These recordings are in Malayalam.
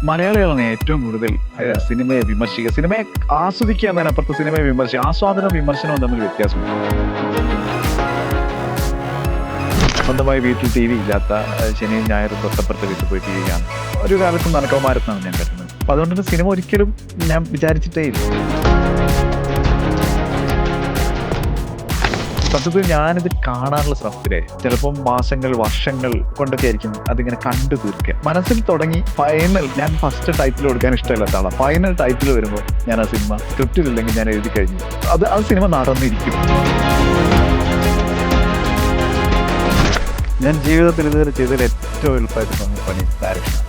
മലയാളികളാണ് ഏറ്റവും കൂടുതൽ സിനിമയെ വിമർശിക്കുക. സിനിമയെ ആസ്വദിക്കുക എന്നതിനപ്പുറത്ത് സിനിമയെ വിമർശിക്കുക. ആസ്വാദനവും വിമർശനവും തമ്മിൽ വ്യത്യാസമുണ്ട്. സ്വന്തമായി വീട്ടിൽ ടി വി ഇല്ലാത്ത ശനിയും ഞായറും തൊട്ടപ്പുറത്ത് വീട്ടിൽ പോയി ടി വി കാണും. ഒരു കാലത്തും നടക്കവന്മാരെന്നാണ് ഞാൻ കരുതുന്നത്. അപ്പൊ അതുകൊണ്ട് തന്നെ സിനിമ ഒരിക്കലും ഞാൻ വിചാരിച്ചിട്ടേ ഇല്ല. സത്യത്തിൽ ഞാനിത് കാണാനുള്ള ശ്രമത്തിലെ ചിലപ്പം മാസങ്ങൾ വർഷങ്ങൾ കൊണ്ടൊക്കെ ആയിരിക്കും അതിങ്ങനെ കണ്ടു തീർക്കുക. മനസ്സിൽ തുടങ്ങി ഫൈനൽ, ഞാൻ ഫസ്റ്റ് ടൈറ്റിൽ കൊടുക്കാൻ ഇഷ്ടമില്ലാത്ത ആളാണ്. ഫൈനൽ ടൈറ്റിൽ വരുമ്പോൾ ഞാൻ ആ സിനിമ സ്ക്രിപ്റ്റിലില്ലെങ്കിൽ ഞാൻ എഴുതി കഴിഞ്ഞു. ആ സിനിമ നടന്നിരിക്കും. ഞാൻ ജീവിതത്തിൽ ഇതുവരെ ചെയ്തതിൽ ഏറ്റവും എളുപ്പമായിട്ട് തോന്നിയ പണി ഡയറക്ഷൻ.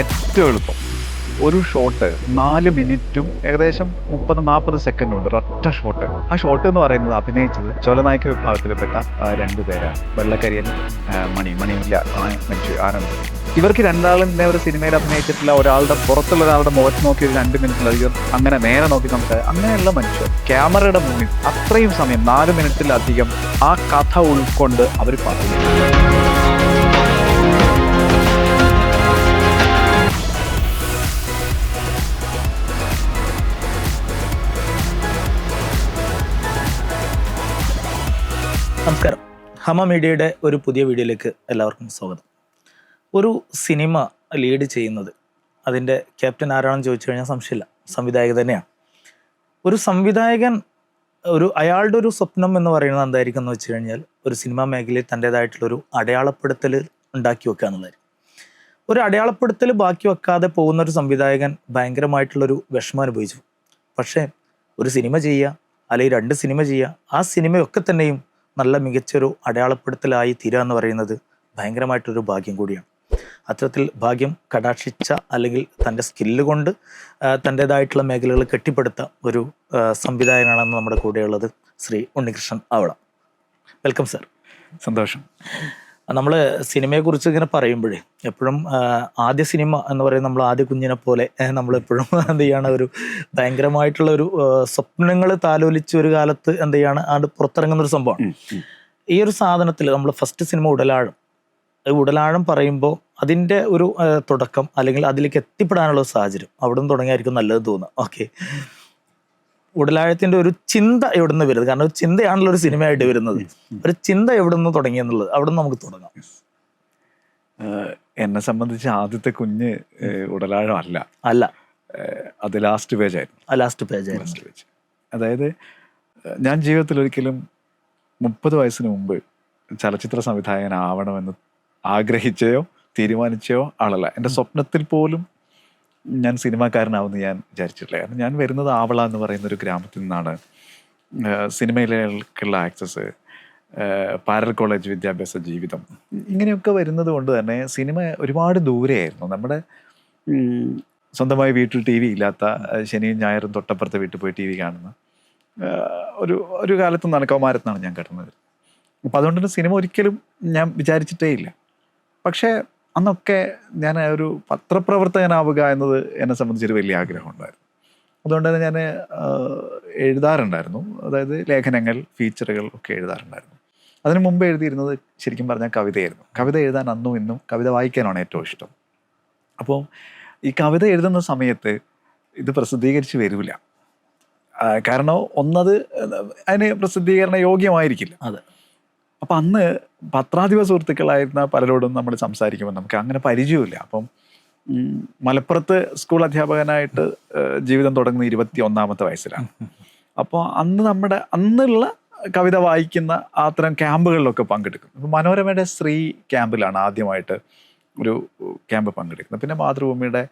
ഏറ്റവും എളുപ്പം ഒരു ഷോട്ട് 4 മിനിറ്റും ഏകദേശം 30-40 സെക്കൻഡ് ഉണ്ട്. ഒരൊറ്റ ഷോട്ട്. ആ ഷോട്ട് എന്ന് പറയുന്നത് അഭിനയിച്ചത് ചോലനായക വിഭാഗത്തിൽപ്പെട്ട 2 പേരാണ്. വെള്ളക്കരിയൻ, മണിയില്ല ആനന്ദ്. ഇവർക്ക് രണ്ടാളും ഒരു സിനിമയിൽ അഭിനയിച്ചിട്ടില്ല. ഒരാളുടെ പുറത്തുള്ള ഒരാളുടെ മുഖത്ത് നോക്കി ഒരു 2 മിനിറ്റിലധികം അങ്ങനെ നേരെ നോക്കി നമുക്ക് അങ്ങനെയുള്ള മനുഷ്യർ ക്യാമറയുടെ മുന്നിൽ അത്രയും സമയം 4 മിനിറ്റിലധികം ആ കഥ ഉൾക്കൊണ്ട് അവർ പറഞ്ഞു. നമസ്കാരം. ഹമ മീഡിയയുടെ ഒരു പുതിയ വീഡിയോയിലേക്ക് എല്ലാവർക്കും സ്വാഗതം. ഒരു സിനിമ ലീഡ് ചെയ്യുന്നത് അതിൻ്റെ ക്യാപ്റ്റൻ ആരാണെന്ന് ചോദിച്ചു കഴിഞ്ഞാൽ സംശയമില്ല, സംവിധായകൻ തന്നെയാണ്. ഒരു സംവിധായകൻ അയാളുടെ ഒരു സ്വപ്നം എന്ന് പറയുന്നത് എന്തായിരിക്കും എന്ന് വെച്ച് കഴിഞ്ഞാൽ ഒരു സിനിമാ മേഖലയിൽ തൻ്റേതായിട്ടുള്ളൊരു അടയാളപ്പെടുത്തൽ ഉണ്ടാക്കി വെക്കുക എന്നുള്ളതായിരിക്കും. ഒരു അടയാളപ്പെടുത്തൽ ബാക്കി വെക്കാതെ പോകുന്ന ഒരു സംവിധായകൻ ഭയങ്കരമായിട്ടുള്ളൊരു വിഷമം അനുഭവിച്ചു. പക്ഷേ ഒരു സിനിമ ചെയ്യുക അല്ലെങ്കിൽ 2 സിനിമ ചെയ്യുക, ആ സിനിമയൊക്കെ തന്നെയും നല്ല മികച്ചൊരു അടയാളപ്പെടുത്തലായി തീരുക എന്ന് പറയുന്നത് ഭയങ്കരമായിട്ടൊരു ഭാഗ്യം കൂടിയാണ്. അത്തരത്തിൽ ഭാഗ്യം കടാക്ഷിച്ച അല്ലെങ്കിൽ തൻ്റെ സ്കില്ല് കൊണ്ട് തൻ്റേതായിട്ടുള്ള മേഖലകൾ കെട്ടിപ്പടുത്ത ഒരു സംവിധായകനാണെന്ന് നമ്മുടെ കൂടെയുള്ളത് ശ്രീ ഉണ്ണികൃഷ്ണൻ ആവള. Welcome sir. സന്തോഷം. നമ്മൾ സിനിമയെക്കുറിച്ച് ഇങ്ങനെ പറയുമ്പോഴേ എപ്പോഴും ആദ്യ സിനിമ എന്ന് പറയുന്നത് നമ്മൾ ആദ്യ കുഞ്ഞിനെ പോലെ നമ്മളെപ്പോഴും എന്ത് ചെയ്യാണ്, ഒരു ഭയങ്കരമായിട്ടുള്ള ഒരു സ്വപ്നങ്ങൾ താലോലിച്ച് ഒരു കാലത്ത് എന്ത് ചെയ്യാണ് അത് പുറത്തിറങ്ങുന്ന ഒരു സംഭവമാണ്. ഈ ഒരു സാധനത്തിൽ നമ്മൾ ഫസ്റ്റ് സിനിമ ഉടലാഴം പറയുമ്പോൾ അതിൻ്റെ ഒരു തുടക്കം അല്ലെങ്കിൽ അതിലേക്ക് എത്തിപ്പെടാനുള്ള സാഹചര്യം അവിടെ നിന്ന് തുടങ്ങിയായിരിക്കും നല്ലത് തോന്നുക. ഓക്കെ, ഉടലാഴത്തിൻ്റെ ഒരു ചിന്ത എവിടെ നിന്ന് വരുന്നത്? കാരണം ഒരു ചിന്തയാണല്ലോ ഒരു സിനിമയായിട്ട് വരുന്നത്. ഒരു ചിന്ത എവിടെ നിന്ന് തുടങ്ങിയെന്നുള്ളത് അവിടെ നിന്ന് നമുക്ക് തുടങ്ങാം. എന്നെ സംബന്ധിച്ച് ആദ്യത്തെ കുഞ്ഞ് ഉടലാഴം അല്ല, അത് ലാസ്റ്റ് പേജ് ആയിരുന്നു. അതായത് ഞാൻ ജീവിതത്തിൽ ഒരിക്കലും 30 വയസ്സിന് മുമ്പ് ചലച്ചിത്ര സംവിധായകനാവണമെന്ന് ആഗ്രഹിച്ചയോ തീരുമാനിച്ചോ ആളല്ല. എൻ്റെ സ്വപ്നത്തിൽ പോലും ഞാൻ സിനിമാക്കാരനാവുമെന്ന് ഞാൻ വിചാരിച്ചിട്ടില്ല. കാരണം ഞാൻ വരുന്നത് ആവള എന്ന് പറയുന്ന ഒരു ഗ്രാമത്തിൽ നിന്നാണ്. സിനിമയിലേക്കുള്ള ആക്സസ്, പാരൽ കോളേജ് വിദ്യാഭ്യാസ ജീവിതം, ഇങ്ങനെയൊക്കെ വരുന്നത് കൊണ്ട് തന്നെ സിനിമ ഒരുപാട് ദൂരെയായിരുന്നു. നമ്മുടെ സ്വന്തമായി വീട്ടിൽ ടി വി ഇല്ലാത്ത ശനിയും ഞായറും തൊട്ടപ്പുറത്തെ വീട്ടിൽ പോയി ടി വി കാണുന്ന ഒരു കാലത്ത് നടക്കവന്മാരെന്നാണ് ഞാൻ കരുതുന്നത്. അപ്പം അതുകൊണ്ട് തന്നെ സിനിമ ഒരിക്കലും ഞാൻ വിചാരിച്ചിട്ടേ ഇല്ല. പക്ഷേ അന്നൊക്കെ ഞാൻ ഒരു പത്രപ്രവർത്തകനാവുക എന്നത് എന്നെ സംബന്ധിച്ചൊരു വലിയ ആഗ്രഹം ഉണ്ടായിരുന്നു. അതുകൊണ്ട് തന്നെ ഞാൻ എഴുതാറുണ്ടായിരുന്നു. അതായത് ലേഖനങ്ങൾ, ഫീച്ചറുകൾ ഒക്കെ എഴുതാറുണ്ടായിരുന്നു. അതിനു മുമ്പ് എഴുതിയിരുന്നത് ശരിക്കും പറഞ്ഞാൽ കവിതയായിരുന്നു. കവിത എഴുതാൻ അന്നും ഇന്നും, കവിത വായിക്കാനാണ് ഏറ്റവും ഇഷ്ടം. അപ്പോൾ ഈ കവിത എഴുതുന്ന സമയത്ത് ഇത് പ്രസിദ്ധീകരിച്ച് വരില്ല. കാരണം ഒന്നത് അതിന് പ്രസിദ്ധീകരണ യോഗ്യമായിരിക്കില്ല. അതെ. അപ്പം അന്ന് പത്രാധിപ സുഹൃത്തുക്കളായിരുന്ന പലരോടും നമ്മൾ സംസാരിക്കുമ്പോൾ നമുക്ക് അങ്ങനെ പരിചയമില്ല. അപ്പം മലപ്പുറത്ത് സ്കൂൾ അധ്യാപകനായിട്ട് ജീവിതം തുടങ്ങുന്ന 21ാമത്തെ വയസ്സിലാണ്. അപ്പോൾ അന്നുള്ള കവിത വായിക്കുന്ന അത്തരം ക്യാമ്പുകളിലൊക്കെ പങ്കെടുക്കും. അപ്പോൾ മനോരമയുടെ സ്ത്രീ ക്യാമ്പിലാണ് ആദ്യമായിട്ട് ഒരു ക്യാമ്പ് പങ്കെടുക്കുന്നത്. പിന്നെ മാതൃഭൂമിയുടെ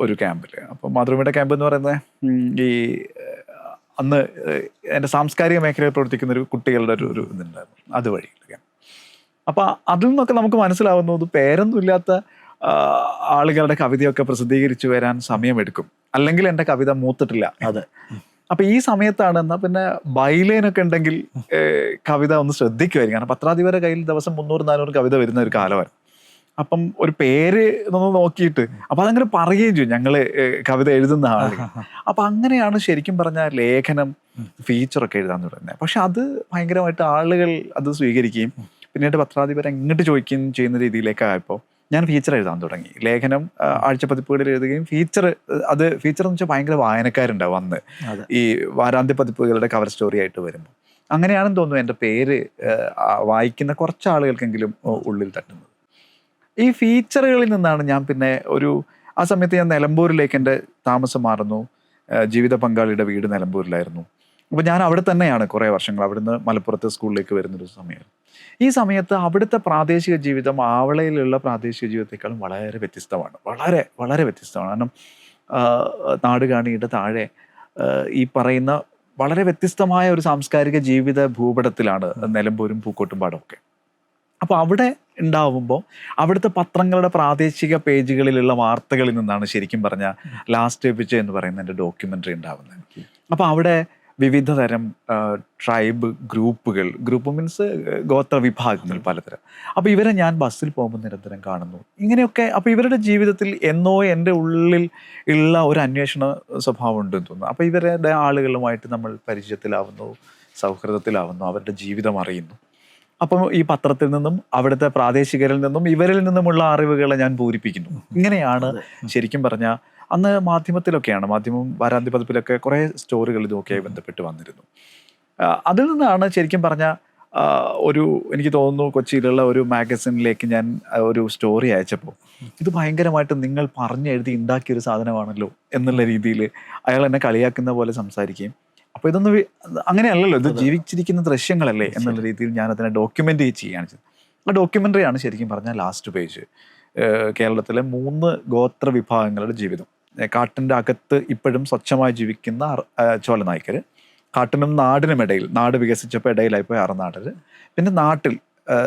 ഒരു ക്യാമ്പിൽ. അപ്പോൾ മാതൃഭൂമിയുടെ ക്യാമ്പ് എന്ന് പറയുന്നത് ഈ അന്ന് എൻ്റെ സാംസ്കാരിക മേഖലയിൽ പ്രവർത്തിക്കുന്ന ഒരു കുട്ടികളുടെ ഒരു ഇതുണ്ടായിരുന്നു, അതുവഴി. അപ്പം അതിൽ നിന്നൊക്കെ നമുക്ക് മനസ്സിലാവുന്നത് പേരൊന്നുമില്ലാത്ത ആളുകളുടെ കവിതയൊക്കെ പ്രസിദ്ധീകരിച്ചു വരാൻ സമയമെടുക്കും, അല്ലെങ്കിൽ എൻ്റെ കവിത മൂത്തിട്ടില്ല. അതെ. അപ്പം ഈ സമയത്താണ് എന്നാൽ പിന്നെ ബൈലൈനൊക്കെ ഉണ്ടെങ്കിൽ കവിത ഒന്ന് ശ്രദ്ധിക്കുമായിരിക്കും. കാരണം പത്രാധിപരുടെ കയ്യിൽ ദിവസം 300-400 കവിത വരുന്ന ഒരു കാലമാണ്. അപ്പം ഒരു പേര് ഒന്ന് നോക്കിയിട്ട് അപ്പം അതങ്ങനെ പറയുകയും ചെയ്യും, ഞങ്ങള് കവിത എഴുതുന്ന ആളുകൾ. അപ്പം അങ്ങനെയാണ് ശരിക്കും പറഞ്ഞാൽ ലേഖനം, ഫീച്ചറൊക്കെ എഴുതാൻ തുടങ്ങുന്നത്. പക്ഷെ അത് ഭയങ്കരമായിട്ട് ആളുകൾ അത് സ്വീകരിക്കുകയും പിന്നീട് പത്രാധിപരെ എങ്ങോട്ട് ചോദിക്കുകയും ചെയ്യുന്ന രീതിയിലേക്കായപ്പോൾ ഞാൻ ഫീച്ചർ എഴുതാൻ തുടങ്ങി. ലേഖനം ആഴ്ചപ്പതിപ്പുകളിൽ എഴുതുകയും ഫീച്ചർ എന്ന് വെച്ചാൽ ഭയങ്കര വായനക്കാരുണ്ടാവും അന്ന് ഈ വാരാന്ത്യ പതിപ്പുകളുടെ കവർ സ്റ്റോറി ആയിട്ട് വരുമ്പോൾ. അങ്ങനെയാണെന്ന് തോന്നുന്നു എൻ്റെ പേര് വായിക്കുന്ന കുറച്ച് ആളുകൾക്കെങ്കിലും ഉള്ളിൽ തട്ടുന്നത്. ഈ ഫീച്ചറുകളിൽ നിന്നാണ് ഞാൻ പിന്നെ ആ സമയത്ത് ഞാൻ നിലമ്പൂരിലേക്ക് എൻ്റെ താമസം മാറുന്നു. ജീവിത പങ്കാളിയുടെ വീട് നിലമ്പൂരിലായിരുന്നു. അപ്പോൾ ഞാൻ അവിടെ തന്നെയാണ് കുറേ വർഷങ്ങൾ. അവിടുന്ന് മലപ്പുറത്തെ സ്കൂളിലേക്ക് വരുന്നൊരു സമയമായിരുന്നു. ഈ സമയത്ത് അവിടുത്തെ പ്രാദേശിക ജീവിതം ആവളയിലുള്ള പ്രാദേശിക ജീവിതത്തെക്കാളും വളരെ വ്യത്യസ്തമാണ്. വളരെ വളരെ വ്യത്യസ്തമാണ്. കാരണം നാടുകാണിയുടെ താഴെ ഈ പറയുന്ന വളരെ വ്യത്യസ്തമായ ഒരു സാംസ്കാരിക ജീവിത ഭൂപടത്തിലാണ് നിലമ്പൂരും പൂക്കോട്ടുംപാടും ഒക്കെ. അപ്പോൾ അവിടെ ഉണ്ടാവുമ്പോൾ അവിടുത്തെ പത്രങ്ങളുടെ പ്രാദേശിക പേജുകളിലുള്ള വാർത്തകളിൽ നിന്നാണ് ശരിക്കും പറഞ്ഞാൽ ലാസ്റ്റ് എപ്പിച്ച എന്ന് പറയുന്ന എൻ്റെ ഡോക്യുമെൻ്ററി ഉണ്ടാവുന്നത്. അപ്പോൾ അവിടെ വിവിധ തരം ട്രൈബ് ഗ്രൂപ്പ് മീൻസ് ഗോത്ര വിഭാഗങ്ങൾ പലതരം. അപ്പോൾ ഇവരെ ഞാൻ ബസ്സിൽ പോകുമ്പോൾ നിരന്തരം കാണുന്നു. ഇങ്ങനെയൊക്കെ അപ്പോൾ ഇവരുടെ ജീവിതത്തിൽ എന്നോ എൻ്റെ ഉള്ളിൽ ഉള്ള ഒരു അന്വേഷണ സ്വഭാവം ഉണ്ടെന്ന് തോന്നുന്നു. അപ്പോൾ ഇവരുടെ ആളുകളുമായിട്ട് നമ്മൾ പരിചയത്തിലാവുന്നു, സൗഹൃദത്തിലാവുന്നു, അവരുടെ ജീവിതം അറിയുന്നു. അപ്പം ഈ പത്രത്തിൽ നിന്നും അവിടുത്തെ പ്രാദേശികരിൽ നിന്നും ഇവരിൽ നിന്നുമുള്ള അറിവുകളെ ഞാൻ പൂരിപ്പിക്കുന്നു. ഇങ്ങനെയാണ് ശരിക്കും പറഞ്ഞാൽ അന്ന് മാധ്യമം വാരാന്ത്യ പതിപ്പിലൊക്കെ കുറേ സ്റ്റോറികൾ ഇതൊക്കെയായി ബന്ധപ്പെട്ട് വന്നിരുന്നു. അതിൽ നിന്നാണ് ശരിക്കും പറഞ്ഞാൽ എനിക്ക് തോന്നുന്നു കൊച്ചിയിലുള്ള ഒരു മാഗസിനിലേക്ക് ഞാൻ ഒരു സ്റ്റോറി അയച്ചപ്പോൾ ഇത് ഭയങ്കരമായിട്ട് നിങ്ങൾ പറഞ്ഞെഴുതി ഉണ്ടാക്കിയൊരു സാധനമാണല്ലോ എന്നുള്ള രീതിയിൽ അയാൾ എന്നെ കളിയാക്കുന്ന പോലെ സംസാരിക്കുകയും, അപ്പോൾ ഇതൊന്നും അങ്ങനെയല്ലല്ലോ, ഇത് ജീവിച്ചിരിക്കുന്ന ദൃശ്യങ്ങളല്ലേ എന്നുള്ള രീതിയിൽ ഞാൻ അതിനെ ഡോക്യുമെൻ്റ് ചെയ്യുകയാണ് ചെയ്തത്. ആ ഡോക്യുമെൻ്ററിയാണ് ശരിക്കും പറഞ്ഞാൽ ലാസ്റ്റ് പേജ്. കേരളത്തിലെ 3 ഗോത്ര വിഭാഗങ്ങളുടെ ജീവിതം. കാട്ടിൻ്റെ അകത്ത് ഇപ്പോഴും സ്വച്ഛമായി ജീവിക്കുന്ന ചോലനായ്ക്കർ, കാട്ടിനും നാടിനുമിടയിൽ, നാട് വികസിച്ചപ്പോൾ ഇടയിലായിപ്പോയി അറനാടർ, പിന്നെ നാട്ടിൽ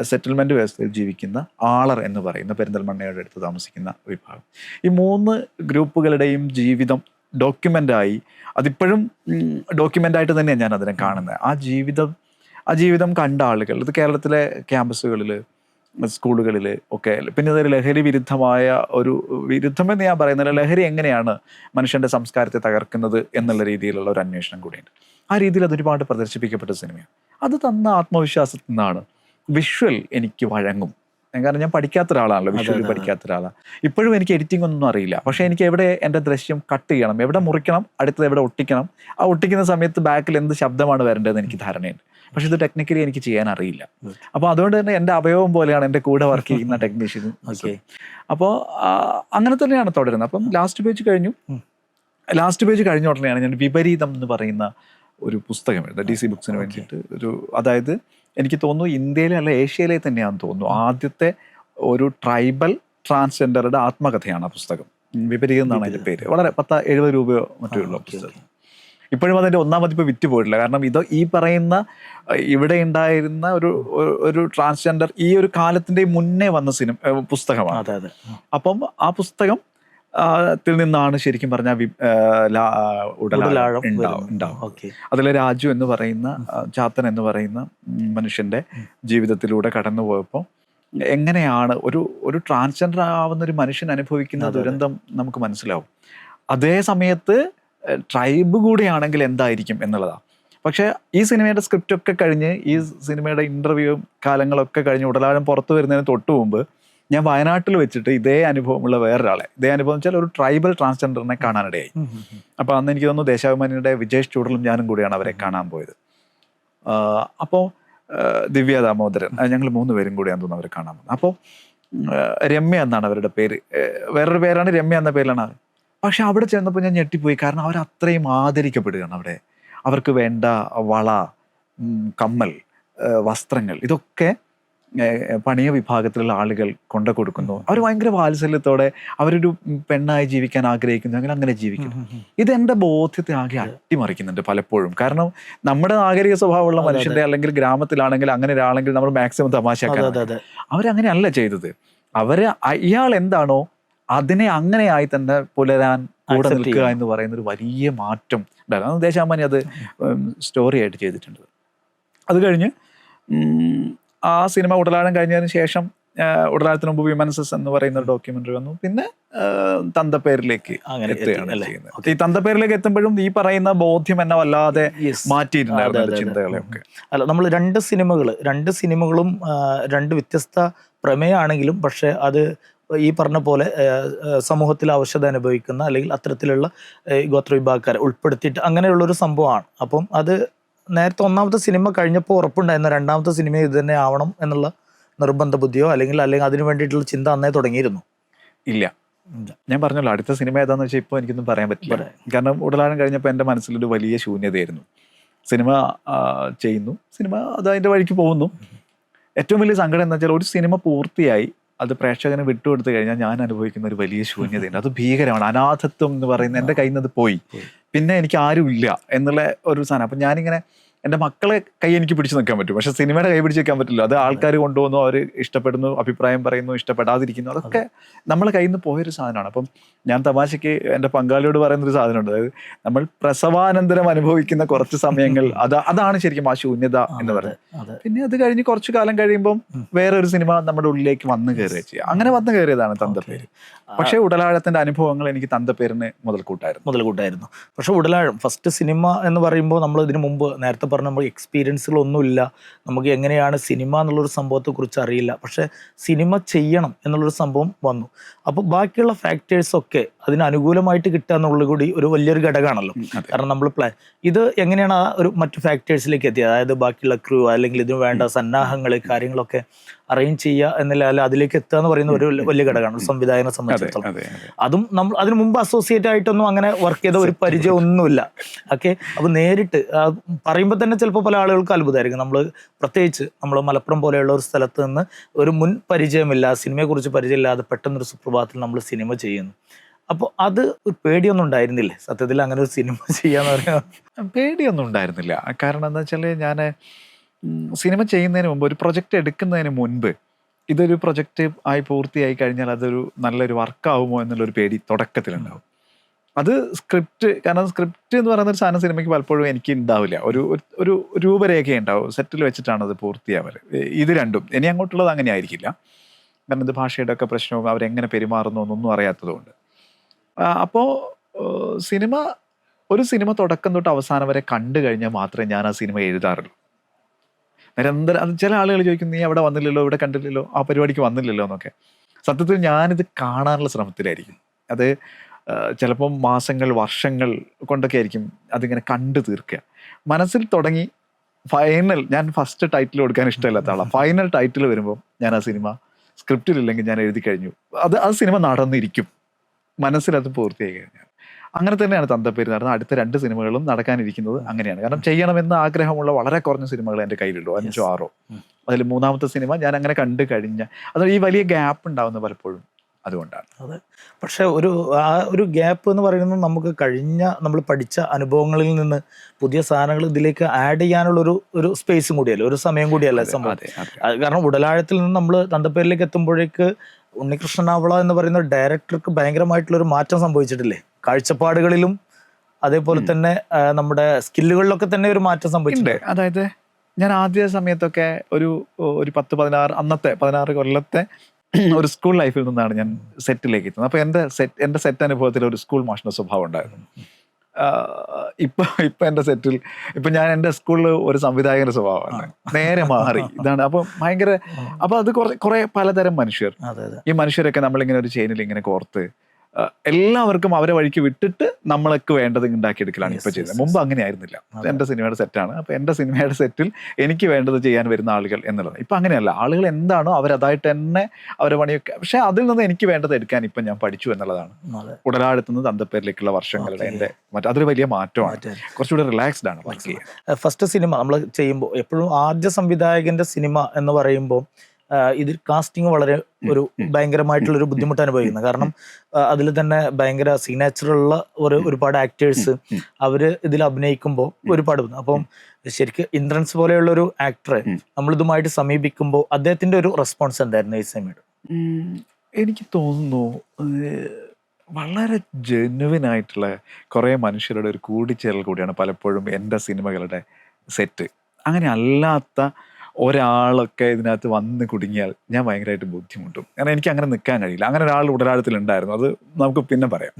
സെറ്റിൽമെൻറ്റ് വ്യവസ്ഥയിൽ ജീവിക്കുന്ന ആളർ എന്ന് പറയുന്ന പെരിന്തൽമണ്ണയുടെ അടുത്ത് താമസിക്കുന്ന വിഭാഗം. ഈ 3 ഗ്രൂപ്പുകളുടെയും ജീവിതം ഡോക്യുമെൻ്റായി, അതിപ്പോഴും ഡോക്യുമെൻ്റായിട്ട് തന്നെയാണ് ഞാൻ അതിനെ കാണുന്നത്. ആ ജീവിതം കണ്ട ആളുകൾ, ഇത് കേരളത്തിലെ ക്യാമ്പസുകളിൽ, സ്കൂളുകളിൽ ഒക്കെ. പിന്നെ ഇതൊരു ലഹരി വിരുദ്ധമായ വിരുദ്ധമെന്ന് ഞാൻ പറയുന്നില്ല, ലഹരി എങ്ങനെയാണ് മനുഷ്യൻ്റെ സംസ്കാരത്തെ തകർക്കുന്നത് എന്നുള്ള രീതിയിലുള്ള ഒരു അന്വേഷണം കൂടിയുണ്ട്. ആ രീതിയിൽ അതൊരുപാട് പ്രദർശിപ്പിക്കപ്പെട്ട സിനിമയാണ്. അത് തന്ന ആത്മവിശ്വാസത്തിൽ നിന്നാണ് വിഷ്വൽ എനിക്ക് വഴങ്ങും. കാരണം ഞാൻ പഠിക്കാത്ത ഒരാളാണല്ലോ, വിഷ്വലി പഠിക്കാത്ത ഒരാളാണ്. ഇപ്പോഴും എനിക്ക് എഡിറ്റിംഗ് ഒന്നും അറിയില്ല. പക്ഷേ എനിക്ക് എവിടെ എൻ്റെ ദൃശ്യം കട്ട് ചെയ്യണം, എവിടെ മുറിക്കണം, അടുത്തത് എവിടെ ഒട്ടിക്കണം, ആ ഒട്ടിക്കുന്ന സമയത്ത് ബാക്കിൽ എന്ത് ശബ്ദമാണ് വരേണ്ടതെന്ന് എനിക്ക് ധാരണയുണ്ട്. പക്ഷെ ഇത് ടെക്നിക്കലി എനിക്ക് ചെയ്യാൻ അറിയില്ല. അപ്പോൾ അതുകൊണ്ട് തന്നെ എൻ്റെ അവയവം പോലെയാണ് എൻ്റെ കൂടെ വർക്ക് ചെയ്യുന്ന ടെക്നീഷ്യൻ. അപ്പോൾ അങ്ങനെ തന്നെയാണ് തുടരുന്നത്. അപ്പം ലാസ്റ്റ് പേജ് കഴിഞ്ഞ ഉടനെയാണ് ഞാൻ വിപരീതം എന്ന് പറയുന്ന ഒരു പുസ്തകം എഴുതുന്നത് DC ബുക്സിന് വേണ്ടിയിട്ട്. അതായത് എനിക്ക് തോന്നുന്നു ഇന്ത്യയിലെ അല്ല ഏഷ്യയിലെ തന്നെയാണെന്ന് തോന്നുന്നു ആദ്യത്തെ ഒരു ട്രൈബൽ ട്രാൻസ്ജെൻഡറുടെ ആത്മകഥയാണ് ആ പുസ്തകം. വിപരീതം എന്നാണ് അതിൻ്റെ പേര്. വളരെ 70 രൂപയോ മറ്റോ ഉള്ള പുസ്തകം. ഇപ്പോഴും അതിൻ്റെ 1-ാം പതിപ്പ് വിറ്റ് പോയിട്ടില്ല. കാരണം ഈ പറയുന്ന ഇവിടെ ഉണ്ടായിരുന്ന ഒരു ട്രാൻസ്ജെൻഡർ ഈ ഒരു കാലത്തിൻ്റെ മുന്നേ വന്ന പുസ്തകമാണ്. അപ്പം ആ പുസ്തകം ത്തിൽ നിന്നാണ് ശരിക്കും പറഞ്ഞാൽ ഉടലാഴം ഉണ്ടാവും. അതിലെ രാജു എന്ന് പറയുന്ന ചാത്തൻ എന്ന് പറയുന്ന മനുഷ്യന്റെ ജീവിതത്തിലൂടെ കടന്നു പോയപ്പോൾ എങ്ങനെയാണ് ഒരു ട്രാൻസ്ജെൻഡർ ആവുന്ന ഒരു മനുഷ്യൻ അനുഭവിക്കുന്ന ദുരന്തം നമുക്ക് മനസ്സിലാവും. അതേ സമയത്ത് ട്രൈബ് കൂടിയാണെങ്കിൽ എന്തായിരിക്കും എന്നുള്ളതാണ്. പക്ഷേ ഈ സിനിമയുടെ സ്ക്രിപ്റ്റൊക്കെ കഴിഞ്ഞ്, ഈ സിനിമയുടെ ഇൻ്റർവ്യൂ കാലങ്ങളൊക്കെ കഴിഞ്ഞ് ഉടലാഴം പുറത്തു വരുന്നതിന് തൊട്ട് മുമ്പ് ഞാൻ വയനാട്ടിൽ വെച്ചിട്ട് ഇതേ അനുഭവമുള്ള വേറൊരാളെ, ഇതേ അനുഭവം വെച്ചാൽ ഒരു ട്രൈബൽ ട്രാൻസ്ജെൻഡറിനെ കാണാനിടയായി. അപ്പോൾ അന്ന് എനിക്ക് തോന്നുന്നു ദേശാഭിമാനിയുടെ വിജേഷ് ചൂടലും ഞാനും കൂടിയാണ് അവരെ കാണാൻ പോയത്. അപ്പോൾ ദിവ്യ ദാമോദരൻ, ഞങ്ങൾ 3 പേരും കൂടിയാണ് തോന്നുന്നു അവരെ കാണാൻ പോകുന്നത്. അപ്പോൾ രമ്യ എന്നാണ് അവരുടെ പേര്, വേറൊരു പേരാണ് രമ്യ എന്ന പേരിലാണ് അവർ. പക്ഷെ അവിടെ ചെന്നപ്പോൾ ഞാൻ ഞെട്ടിപ്പോയി. കാരണം അവർ അത്രയും ആദരിക്കപ്പെടുകയാണ് അവിടെ. അവർക്ക് വേണ്ട വള, കമ്മൽ, വസ്ത്രങ്ങൾ ഇതൊക്കെ പണിയ വിഭാഗത്തിലുള്ള ആളുകൾ കൊണ്ടു കൊടുക്കുന്നു. അവർ ഭയങ്കര വാത്സല്യത്തോടെ അവരൊരു പെണ്ണായി ജീവിക്കാൻ ആഗ്രഹിക്കുന്നു, അങ്ങനെ ജീവിക്കുന്നു. ഇത് എൻ്റെ ബോധ്യത്തെ ആകെ അട്ടിമറിക്കുന്നുണ്ട് പലപ്പോഴും. കാരണം നമ്മുടെ നാഗരിക സ്വഭാവമുള്ള മനുഷ്യന്റെ, അല്ലെങ്കിൽ ഗ്രാമത്തിലാണെങ്കിൽ അങ്ങനെ ഒരാളെങ്കിൽ നമ്മൾ മാക്സിമം തമാശയാക്കാൻ. അവരങ്ങനെയല്ല ചെയ്തത്. ഇയാൾ എന്താണോ അതിനെ അങ്ങനെയായി തന്നെ പുലരാൻ കൂടെ നിൽക്കുക എന്ന് പറയുന്ന ഒരു വലിയ മാറ്റം ഉണ്ടായിരുന്നു. ദേശാഭിമാനി അത് സ്റ്റോറി ആയിട്ട് ചെയ്തിട്ടുണ്ട്. അത് കഴിഞ്ഞ് ആ സിനിമ ഉടലാഴം കഴിഞ്ഞതിന് ശേഷം ഉടലാഴത്തിന് മുമ്പ് വിമൻസസ് എന്ന് പറയുന്ന ഒരു ഡോക്യുമെന്ററി വന്നു. പിന്നെ തന്തപ്പേരിലേക്ക് എത്തുകയാണ് ചെയ്യുന്നത്. ഈ തന്തപ്പേരിലേക്ക് എത്തുമ്പോഴും ഈ പറയുന്ന ബോധ്യം എന്നെ വല്ലാതെ മാറ്റിയിട്ടുണ്ടായിരുന്നു ചിന്തകളെയൊക്കെ. അല്ല, നമ്മൾ രണ്ട് സിനിമകളും 2 വ്യത്യസ്ത പ്രമേയമാണെങ്കിലും പക്ഷെ അത് ഈ പറഞ്ഞ പോലെ സമൂഹത്തിൽ അവശത അനുഭവിക്കുന്ന അല്ലെങ്കിൽ അത്തരത്തിലുള്ള ഗോത്ര വിഭാഗക്കാരെ ഉൾപ്പെടുത്തിയിട്ട് അങ്ങനെയുള്ളൊരു സംഭവമാണ്. അപ്പം അത് നേരത്തെ ഒന്നാമത്തെ സിനിമ കഴിഞ്ഞപ്പോൾ ഉറപ്പുണ്ടായിരുന്ന രണ്ടാമത്തെ സിനിമ ഇത് തന്നെ ആവണം എന്നുള്ള നിർബന്ധ ബുദ്ധിയോ അല്ലെങ്കിൽ അതിന് വേണ്ടിയിട്ടുള്ള ചിന്ത അന്നേ തുടങ്ങിയിരുന്നു? ഇല്ല, ഞാൻ പറഞ്ഞല്ലോ അടുത്ത സിനിമ ഏതാന്ന് വെച്ചാൽ ഇപ്പോൾ എനിക്കൊന്നും പറയാൻ പറ്റില്ല. കാരണം ഉടലാഴം കഴിഞ്ഞപ്പോൾ എൻ്റെ മനസ്സിലൊരു വലിയ ശൂന്യതയായിരുന്നു. സിനിമ ചെയ്യുന്നു, സിനിമ അത് അതിൻ്റെ വഴിക്ക് പോകുന്നു. ഏറ്റവും വലിയ സങ്കടം എന്ന് വെച്ചാൽ ഒരു സിനിമ പൂർത്തിയായി അത് പ്രേക്ഷകന് വിട്ടുകൊടുത്തു കഴിഞ്ഞാൽ ഞാൻ അനുഭവിക്കുന്ന ഒരു വലിയ ശൂന്യതയുണ്ട്. അത് ഭീകരമാണ്. അനാഥത്വം എന്ന് പറയുന്നത് എൻ്റെ കയ്യിൽ നിന്ന് അത് പോയി. പിന്നെ എനിക്ക് ആരും ഇല്ല എന്നുള്ള ഒരു സാധനം. അപ്പം ഞാനിങ്ങനെ എൻ്റെ മക്കളെ കൈ എനിക്ക് പിടിച്ചു നിൽക്കാൻ പറ്റും, പക്ഷെ സിനിമയുടെ കൈ പിടിച്ച് നിൽക്കാൻ പറ്റില്ല. അത് ആൾക്കാർ കൊണ്ടുപോകുന്നു, അവർ ഇഷ്ടപ്പെടുന്നു, അഭിപ്രായം പറയുന്നു, ഇഷ്ടപ്പെടാതിരിക്കുന്നു. അതൊക്കെ നമ്മളെ കയ്യിൽ നിന്ന് പോയൊരു സാധനമാണ്. അപ്പം ഞാൻ തമാശയ്ക്ക് എൻ്റെ പങ്കാളിയോട് പറയുന്നൊരു സാധനമുണ്ട്. അതായത് നമ്മൾ പ്രസവാനന്തരം അനുഭവിക്കുന്ന കുറച്ച് സമയങ്ങൾ അതാണ് ശരിക്കും ആ ശൂന്യത എന്ന് പറയുന്നത്. പിന്നെ അത് കഴിഞ്ഞ് കുറച്ചു കാലം കഴിയുമ്പം വേറെ ഒരു സിനിമ നമ്മുടെ ഉള്ളിലേക്ക് വന്നു കയറുക ചെയ്യുക. അങ്ങനെ വന്നു കയറിയതാണ് തന്തപ്പേര്. പക്ഷേ ഉടലാഴത്തിന്റെ അനുഭവങ്ങൾ എനിക്ക് തന്തപ്പേരിന് മുതൽക്കൂട്ടായിരുന്നു. പക്ഷെ ഉടലാഴം ഫസ്റ്റ് സിനിമ എന്ന് പറയുമ്പോൾ നമ്മൾ ഇതിനു മുമ്പ് നേരത്തെ പറഞ്ഞ നമ്മൾ എക്സ്പീരിയൻസുകളൊന്നുമില്ല, നമുക്ക് എങ്ങനെയാണ് സിനിമ എന്നുള്ളൊരു സംഭവത്തെക്കുറിച്ച് അറിയില്ല. പക്ഷെ സിനിമ ചെയ്യണം എന്നുള്ളൊരു സംഭവം വന്നു. അപ്പോൾ ബാക്കിയുള്ള ഫാക്ടേഴ്സൊക്കെ അതിന് അനുകൂലമായിട്ട് കിട്ടുക എന്നുള്ളത് കൂടി ഒരു വലിയൊരു ഘടകമാണല്ലോ. കാരണം നമ്മൾ ഇത് എങ്ങനെയാണ് ആ ഒരു മറ്റു ഫാക്ടേഴ്സിലേക്ക് എത്തിയത്? അതായത് ബാക്കിയുള്ള ക്രൂ അല്ലെങ്കിൽ ഇതിന് വേണ്ട സന്നാഹങ്ങൾ കാര്യങ്ങളൊക്കെ അറേഞ്ച് ചെയ്യുക എന്നില്ല, അല്ല അതിലേക്ക് എത്തുക എന്ന് പറയുന്ന ഒരു വലിയ ഘടകമാണ് സംവിധായകനെ സംബന്ധിച്ചിടത്തോളം. അതും നമ്മൾ അതിനു മുമ്പ് അസോസിയേറ്റ് ആയിട്ടൊന്നും അങ്ങനെ വർക്ക് ചെയ്ത ഒരു പരിചയം ഒന്നുമില്ല. ഓക്കെ, അപ്പോൾ നേരിട്ട് പറയുമ്പോൾ തന്നെ ചിലപ്പോൾ പല ആളുകൾക്ക് അത്ഭുതമായിരിക്കും. നമ്മൾ പ്രത്യേകിച്ച് നമ്മൾ മലപ്പുറം പോലെയുള്ള ഒരു സ്ഥലത്ത് നിന്ന് ഒരു മുൻ പരിചയമില്ല, സിനിമയെക്കുറിച്ച് പരിചയമില്ലാതെ പെട്ടെന്നൊരു സുപ്രഭാതത്തിൽ നമ്മൾ സിനിമ ചെയ്യുന്നു. അപ്പോൾ അത് ഒരു പേടിയൊന്നും ഉണ്ടായിരുന്നില്ലേ സത്യത്തിൽ അങ്ങനെ ഒരു സിനിമ ചെയ്യാന്ന് പറയാ? പേടിയൊന്നും ഉണ്ടായിരുന്നില്ല. കാരണം എന്താ വെച്ചാൽ ഞാൻ സിനിമ ചെയ്യുന്നതിന് മുമ്പ്, ഒരു പ്രൊജക്റ്റ് എടുക്കുന്നതിന് മുൻപ്, ഇതൊരു പ്രൊജക്റ്റ് ആയി പൂർത്തിയായി കഴിഞ്ഞാൽ അതൊരു നല്ലൊരു വർക്കാവുമോ എന്നുള്ളൊരു പേടി തുടക്കത്തിലുണ്ടാവും. അത് കാരണം സ്ക്രിപ്റ്റ് എന്ന് പറയുന്ന ഒരു സാധനം സിനിമയ്ക്ക് പലപ്പോഴും എനിക്ക് ഉണ്ടാവില്ല. ഒരു രൂപരേഖ ഉണ്ടാവും, സെറ്റിൽ വെച്ചിട്ടാണ് അത് പൂർത്തിയാവല്. ഇത് രണ്ടും ഇനി അങ്ങോട്ടുള്ളത് അങ്ങനെ ആയിരിക്കില്ല. കാരണം ഇത് ഭാഷയുടെ ഒക്കെ പ്രശ്നവും അവരെങ്ങനെ പെരുമാറുന്നു എന്നൊന്നും അറിയാത്തതുകൊണ്ട്. അപ്പോൾ ഒരു സിനിമ തുടക്കം തൊട്ട് അവസാനം വരെ കണ്ടു കഴിഞ്ഞാൽ മാത്രമേ ഞാൻ ആ സിനിമ എഴുതാറുള്ളൂ. നിരന്തരം അത് ചില ആളുകൾ ചോദിക്കും, നീ അവിടെ വന്നില്ലല്ലോ, ഇവിടെ കണ്ടില്ലല്ലോ, ആ പരിപാടിക്ക് വന്നില്ലല്ലോ എന്നൊക്കെ. സത്യത്തിൽ ഞാനിത് കാണാനുള്ള ശ്രമത്തിലായിരിക്കും. അത് ചിലപ്പം മാസങ്ങൾ വർഷങ്ങൾ കൊണ്ടൊക്കെ ആയിരിക്കും അതിങ്ങനെ കണ്ടു തീർക്കുക. മനസ്സിൽ തുടങ്ങി ഞാൻ ഫസ്റ്റ് ടൈറ്റിൽ കൊടുക്കാൻ ഇഷ്ടമില്ലാത്ത ആളാണ്. ഫൈനൽ ടൈറ്റിൽ വരുമ്പോൾ ഞാൻ ആ സിനിമ സ്ക്രിപ്റ്റിലില്ലെങ്കിൽ ഞാൻ എഴുതി കഴിഞ്ഞു, ആ സിനിമ നടന്നിരിക്കും, മനസ്സിലത് പൂർത്തിയായി കഴിഞ്ഞാൽ. അങ്ങനെ തന്നെയാണ് തന്തപ്പേര് നടന്നത്. അടുത്ത 2 സിനിമകളും നടക്കാനിരിക്കുന്നത് അങ്ങനെയാണ്. കാരണം ചെയ്യണമെന്ന് ആഗ്രഹമുള്ള വളരെ കുറഞ്ഞ സിനിമകൾ എൻ്റെ കയ്യിലുള്ളൂ, 5 6. അതിൽ 3ാമത്തെ സിനിമ ഞാൻ അങ്ങനെ കണ്ടു കഴിഞ്ഞ അത് ഈ വലിയ ഗ്യാപ്പ് ഉണ്ടാവുന്ന പലപ്പോഴും അതുകൊണ്ടാണ്. അതെ, പക്ഷെ ഒരു ഗ്യാപ്പ് എന്ന് പറയുന്നത് നമുക്ക് നമ്മൾ പഠിച്ച അനുഭവങ്ങളിൽ നിന്ന് പുതിയ സാധനങ്ങൾ ഇതിലേക്ക് ആഡ് ചെയ്യാനുള്ള ഒരു സ്പേസും കൂടിയല്ലേ, ഒരു സമയം കൂടിയല്ലേ സംഭവം. കാരണം ഉടലാഴത്തിൽ നിന്ന് നമ്മൾ തന്തപ്പേരിലേക്ക് എത്തുമ്പോഴേക്ക് ഉണ്ണികൃഷ്ണൻ ആവള എന്ന് പറയുന്ന ഡയറക്ടർക്ക് ഭയങ്കരമായിട്ടുള്ളൊരു മാറ്റം സംഭവിച്ചിട്ടില്ലേ? കാഴ്ചപ്പാടുകളിലും അതേപോലെ തന്നെ നമ്മുടെ സ്കില്ലുകളിലൊക്കെ തന്നെ ഒരു മാറ്റം സംഭവിച്ചിട്ടുണ്ട്. അതായത് ഞാൻ ആദ്യ സമയത്തൊക്കെ ഒരു 16 കൊല്ലത്തെ ഒരു സ്കൂൾ ലൈഫിൽ നിന്നാണ് ഞാൻ സെറ്റിലേക്ക് എത്തുന്നത്. അപ്പോൾ എൻ്റെ സെറ്റ് അനുഭവത്തിൽ ഒരു സ്കൂൾ മാഷിന്റെ സ്വഭാവം ഉണ്ടായിരുന്നു. ഇപ്പൊ എൻ്റെ സെറ്റിൽ ഞാൻ എൻ്റെ സ്കൂളിൽ ഒരു സംവിധായകന്റെ സ്വഭാവമാണ്, നേരെ മാറി ഇതാണ്. അപ്പൊ ഭയങ്കര അത് കുറെ പലതരം മനുഷ്യർ. ഈ മനുഷ്യരൊക്കെ നമ്മളിങ്ങനെ ഒരു ചെയിനിൽ ഇങ്ങനെ കോർത്ത് എല്ലാവർക്കും അവരെ വഴിക്ക് വിട്ടിട്ട് നമ്മൾക്ക് വേണ്ടത് ഉണ്ടാക്കിയെടുക്കലാണ് ഇപ്പൊ ചെയ്യുന്നത്. മുമ്പ് അങ്ങനെ ആയിരുന്നില്ല. എൻ്റെ സിനിമയുടെ സെറ്റാണ്, അപ്പൊ എൻ്റെ സിനിമയുടെ സെറ്റിൽ എനിക്ക് വേണ്ടത് ചെയ്യാൻ വരുന്ന ആളുകൾ എന്നുള്ളത്. ഇപ്പൊ അങ്ങനെയല്ല. ആളുകൾ എന്താണോ അവരതായിട്ട് തന്നെ അവരെ പണിയൊക്കെ, പക്ഷെ അതിൽ നിന്ന് എനിക്ക് വേണ്ടത് എടുക്കാൻ ഇപ്പൊ ഞാൻ പഠിച്ചു എന്നുള്ളതാണ്. ഉടലാഴത്തുനിന്ന് തന്തപ്പേരിലേക്കുള്ള വർഷങ്ങളുടെ എൻ്റെ അതൊരു വലിയ മാറ്റമാണ്. കുറച്ചുകൂടി റിലാക്സ്ഡ് ആണ് വർക്ക് ചെയ്യാൻ. ഫസ്റ്റ് സിനിമ നമ്മൾ ചെയ്യുമ്പോൾ എപ്പോഴും ആദ്യ സംവിധായകന്റെ സിനിമ എന്ന് പറയുമ്പോൾ ഇതിൽ കാസ്റ്റിംഗ് വളരെ ഭയങ്കരമായിട്ടുള്ളൊരു ബുദ്ധിമുട്ട് അനുഭവിക്കുന്നത്. കാരണം അതിൽ തന്നെ ഭയങ്കര സിഗ്നേച്ചറുള്ള ഒരുപാട് ആക്ടേഴ്സ് അവര് ഇതിൽ അഭിനയിക്കുമ്പോൾ ഒരുപാട്. അപ്പം ശരിക്കും ഇന്ദ്രൻസ് പോലെയുള്ള ഒരു ആക്ടറെ നമ്മളിതുമായിട്ട് സമീപിക്കുമ്പോൾ അദ്ദേഹത്തിന്റെ ഒരു റെസ്പോൺസ് എന്തായിരുന്നു ഈ സിനിമയുടെ? എനിക്ക് തോന്നുന്നു വളരെ ജെന്യുവിൻ ആയിട്ടുള്ള കുറേ മനുഷ്യരുടെ ഒരു കൂടിച്ചേരൽ കൂടിയാണ് പലപ്പോഴും എൻ്റെ സിനിമകളുടെ സെറ്റ്. അങ്ങനെ അല്ലാത്ത ഒരാളൊക്കെ ഇതിനകത്ത് വന്ന് കുടുങ്ങിയാൽ ഞാൻ ഭയങ്കരമായിട്ട് ബുദ്ധിമുട്ടും. കാരണം എനിക്ക് അങ്ങനെ നിൽക്കാൻ കഴിയില്ല. അങ്ങനെ ഒരാൾ ഉടലാഴത്തിലുണ്ടായിരുന്നു, അത് നമുക്ക് പിന്നെ പറയാം.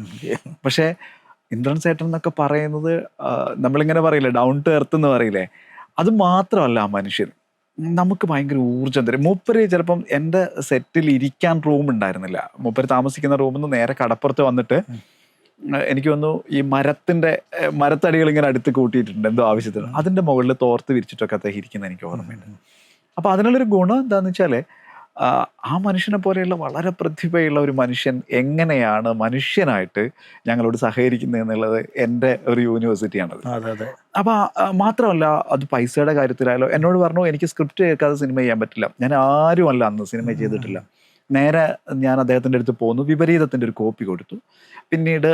പക്ഷേ ഇന്ദ്രൻസ് ഏട്ടൻ എന്നൊക്കെ പറയുന്നത് നമ്മളിങ്ങനെ പറയില്ലേ, ഡൗൺ ടു എർത്ത് എന്ന് പറയില്ലേ, അത് മാത്രമല്ല ആ മനുഷ്യൻ. നമുക്ക് ഭയങ്കര ഊർജ്ജം തരും. മൂപ്പര് ചിലപ്പം എൻ്റെ സെറ്റിൽ ഇരിക്കാൻ റൂം ഉണ്ടായിരുന്നില്ല. മൂപ്പര് താമസിക്കുന്ന റൂമിൽ നിന്ന് നേരെ കടപ്പുറത്ത് വന്നിട്ട് എനിക്ക് തോന്നുന്നു ഈ മരത്തടികൾ ഇങ്ങനെ അടുത്ത് കൂട്ടിയിട്ടുണ്ട് എന്തോ ആവശ്യത്തിന്. അതിൻ്റെ മുകളിൽ തോർത്ത് വിരിച്ചിട്ടൊക്കെ അദ്ദേഹം ഇരിക്കുന്നത് എനിക്ക് ഓർമ്മയുണ്ട്. അപ്പോൾ അതിനുള്ളൊരു ഗുണം എന്താണെന്ന് വെച്ചാൽ ആ മനുഷ്യനെ പോലെയുള്ള വളരെ പ്രതിഭയുള്ള ഒരു മനുഷ്യൻ എങ്ങനെയാണ് മനുഷ്യനായിട്ട് ഞങ്ങളോട് സഹകരിക്കുന്നത് എന്നുള്ളത് എൻ്റെ ഒരു യൂണിവേഴ്സിറ്റിയാണത്. അപ്പോൾ മാത്രമല്ല അത് പൈസയുടെ കാര്യത്തിലായാലോ എന്നോട് പറഞ്ഞു എനിക്ക് സ്ക്രിപ്റ്റ് കേൾക്കാതെ സിനിമ ചെയ്യാൻ പറ്റില്ല. ഞാൻ ആരുമല്ല അന്ന് സിനിമ ചെയ്തിട്ടില്ല. നേരെ ഞാൻ അദ്ദേഹത്തിൻ്റെ അടുത്ത് പോന്നു, വിപരീതത്തിൻ്റെ ഒരു കോപ്പി കൊടുത്തു. പിന്നീട്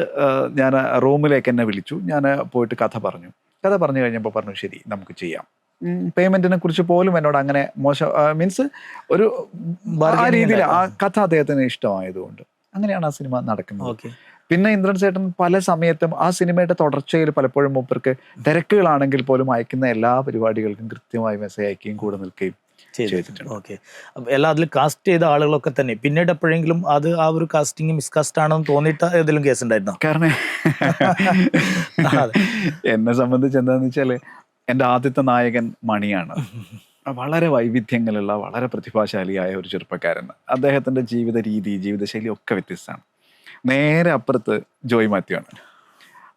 ഞാൻ റൂമിലേക്ക് എന്നെ വിളിച്ചു. ഞാൻ പോയിട്ട് കഥ പറഞ്ഞു കഴിഞ്ഞപ്പോൾ പറഞ്ഞു ശരി നമുക്ക് ചെയ്യാം. പേയ്മെന്റിനെ കുറിച്ച് പോലും എന്നോട് അങ്ങനെ മോശം മീൻസ് ഒരു ആ രീതിയിൽ ആ കഥ അദ്ദേഹത്തിന് ഇഷ്ടമായതുകൊണ്ട് അങ്ങനെയാണ് ആ സിനിമ നടക്കുന്നത്. പിന്നെ ഇന്ദ്രൻ ചേട്ടൻ പല സമയത്തും ആ സിനിമയുടെ തുടർച്ചയിൽ പലപ്പോഴും മൂപ്പർക്ക് തിരക്കുകളാണെങ്കിൽ പോലും അയക്കുന്ന എല്ലാ പരിപാടികൾക്കും കൃത്യമായി മെസ്സേജ് അയക്കുകയും കൂടെ നിൽക്കുകയും ചെയ്തിട്ടുണ്ട്. ഓക്കെ, എല്ലാ അതിൽ കാസ്റ്റ് ചെയ്ത ആളുകളൊക്കെ തന്നെ പിന്നീട് എപ്പോഴെങ്കിലും അത് ആ ഒരു കാസ്റ്റിംഗ് മിസ്കാസ്റ്റ് ആണെന്ന് തോന്നിയിട്ട് ഏതെങ്കിലും കേസ് ഉണ്ടായിരുന്നോ? കാരണം എന്നെ സംബന്ധിച്ച് എന്താന്ന് വെച്ചാല് എൻ്റെ ആദ്യത്തെ നായകൻ മണിയാണ്. വളരെ വൈവിധ്യങ്ങളുള്ള വളരെ പ്രതിഭാശാലിയായ ഒരു ചെറുപ്പക്കാരൻ. അദ്ദേഹത്തിൻ്റെ ജീവിത രീതി ജീവിതശൈലി ഒക്കെ വ്യത്യസ്തമാണ്. നേരെ അപ്പുറത്ത് ജോയ് മാത്യു ആണ്.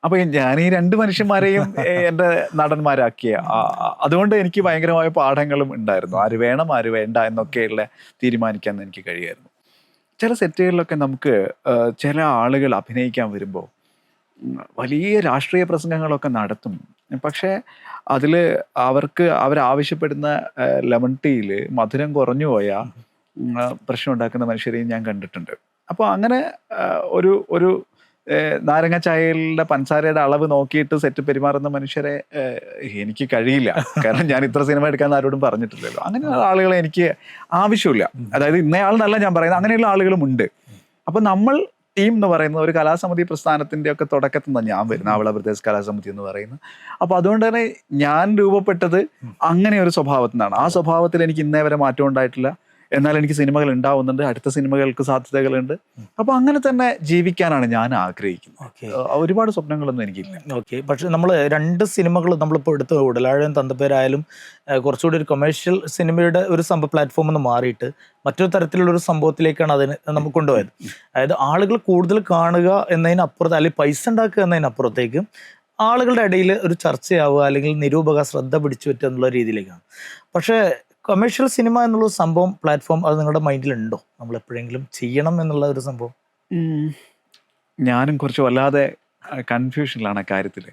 അപ്പോൾ ഞാൻ ഈ രണ്ട് മനുഷ്യന്മാരെയും എൻ്റെ നടന്മാരാക്കിയ അതുകൊണ്ട് എനിക്ക് ഭയങ്കരമായ പാഠങ്ങളും ഉണ്ടായിരുന്നു. ആര് വേണം ആര് വേണ്ട എന്നൊക്കെയുള്ള തീരുമാനിക്കാൻ എനിക്ക് കഴിയുമായിരുന്നു. ചില സെറ്റുകളിലൊക്കെ നമുക്ക് ചില ആളുകൾ അഭിനയിക്കാൻ വരുമ്പോൾ വലിയ രാഷ്ട്രീയ പ്രസംഗങ്ങളൊക്കെ നടത്തും. പക്ഷേ അതിൽ അവരാവശ്യപ്പെടുന്ന ലെമൺ ടീയിൽ മധുരം കുറഞ്ഞു പോയാൽ പ്രശ്നം ഉണ്ടാക്കുന്ന മനുഷ്യരെയും ഞാൻ കണ്ടിട്ടുണ്ട്. അപ്പോൾ അങ്ങനെ ഒരു നാരങ്ങ ചായയുടെ പഞ്ചസാരയുടെ അളവ് നോക്കിയിട്ട് സെറ്റ് പെരുമാറുന്ന മനുഷ്യരെ എനിക്ക് കഴിയില്ല. കാരണം ഞാൻ ഇത്ര സിനിമ എടുക്കാൻ ആരോടും പറഞ്ഞിട്ടില്ലല്ലോ. അങ്ങനെയുള്ള ആളുകളെ എനിക്ക് ആവശ്യമില്ല. അതായത് ഇന്നയാളെന്നല്ല ഞാൻ പറയുന്നത്, അങ്ങനെയുള്ള ആളുകളും ഉണ്ട്. അപ്പം നമ്മൾ ടീം എന്ന് പറയുന്നത് ഒരു കലാസമിതി പ്രസ്ഥാനത്തിൻ്റെ ഒക്കെ തുടക്കത്തിൽ നിന്നാണ് ഞാൻ വരുന്നത്, ആവള പ്രദേശ് കലാസമിതി എന്ന് പറയുന്നത്. അപ്പോൾ അതുകൊണ്ട് തന്നെ ഞാൻ രൂപപ്പെട്ടത് അങ്ങനെ ഒരു സ്വഭാവത്തിൽ നിന്നാണ്. ആ സ്വഭാവത്തിൽ എനിക്ക് ഇന്നേ വരെ മാറ്റം ഉണ്ടായിട്ടില്ല. എന്നാൽ എനിക്ക് സിനിമകൾ ഉണ്ടാവുന്നുണ്ട്, അടുത്ത സിനിമകൾക്ക് സാധ്യതകളുണ്ട്. അപ്പോൾ അങ്ങനെ തന്നെ ജീവിക്കാനാണ് ഞാൻ ആഗ്രഹിക്കുന്നത്. ഒരുപാട് സ്വപ്നങ്ങളൊന്നും എനിക്കില്ല. ഓക്കെ, പക്ഷെ നമ്മൾ രണ്ട് സിനിമകൾ നമ്മളിപ്പോൾ എടുത്ത് ഉടലാഴം തന്തപ്പേരായാലും കുറച്ചുകൂടി ഒരു കൊമേഴ്ഷ്യൽ സിനിമയുടെ ഒരു പ്ലാറ്റ്ഫോമിൽ നിന്ന് മാറിയിട്ട് മറ്റൊരു തരത്തിലുള്ള ഒരു സംഭവത്തിലേക്കാണ് അതിന് നമുക്ക് കൊണ്ടുപോയത്. അതായത് ആളുകൾ കൂടുതൽ കാണുക എന്നതിനപ്പുറത്ത് അല്ലെങ്കിൽ പൈസ ഉണ്ടാക്കുക എന്നതിനപ്പുറത്തേക്ക് ആളുകളുടെ ഇടയിൽ ഒരു ചർച്ചയാവുക അല്ലെങ്കിൽ നിരൂപക ശ്രദ്ധ പിടിച്ചു പറ്റുക എന്നുള്ള രീതിയിലേക്കാണ്. പക്ഷേ കൊമേഴ്ഷ്യൽ സിനിമ എന്നുള്ള സംഭവം പ്ലാറ്റ്ഫോം അത് നിങ്ങളുടെ മൈൻഡിലുണ്ടോ? നമ്മൾ എപ്പോഴെങ്കിലും ചെയ്യണം എന്നുള്ള ഒരു സംഭവം? ഞാനും കുറച്ച് വല്ലാതെ കൺഫ്യൂഷനിലാണ് ആ കാര്യത്തിൽ.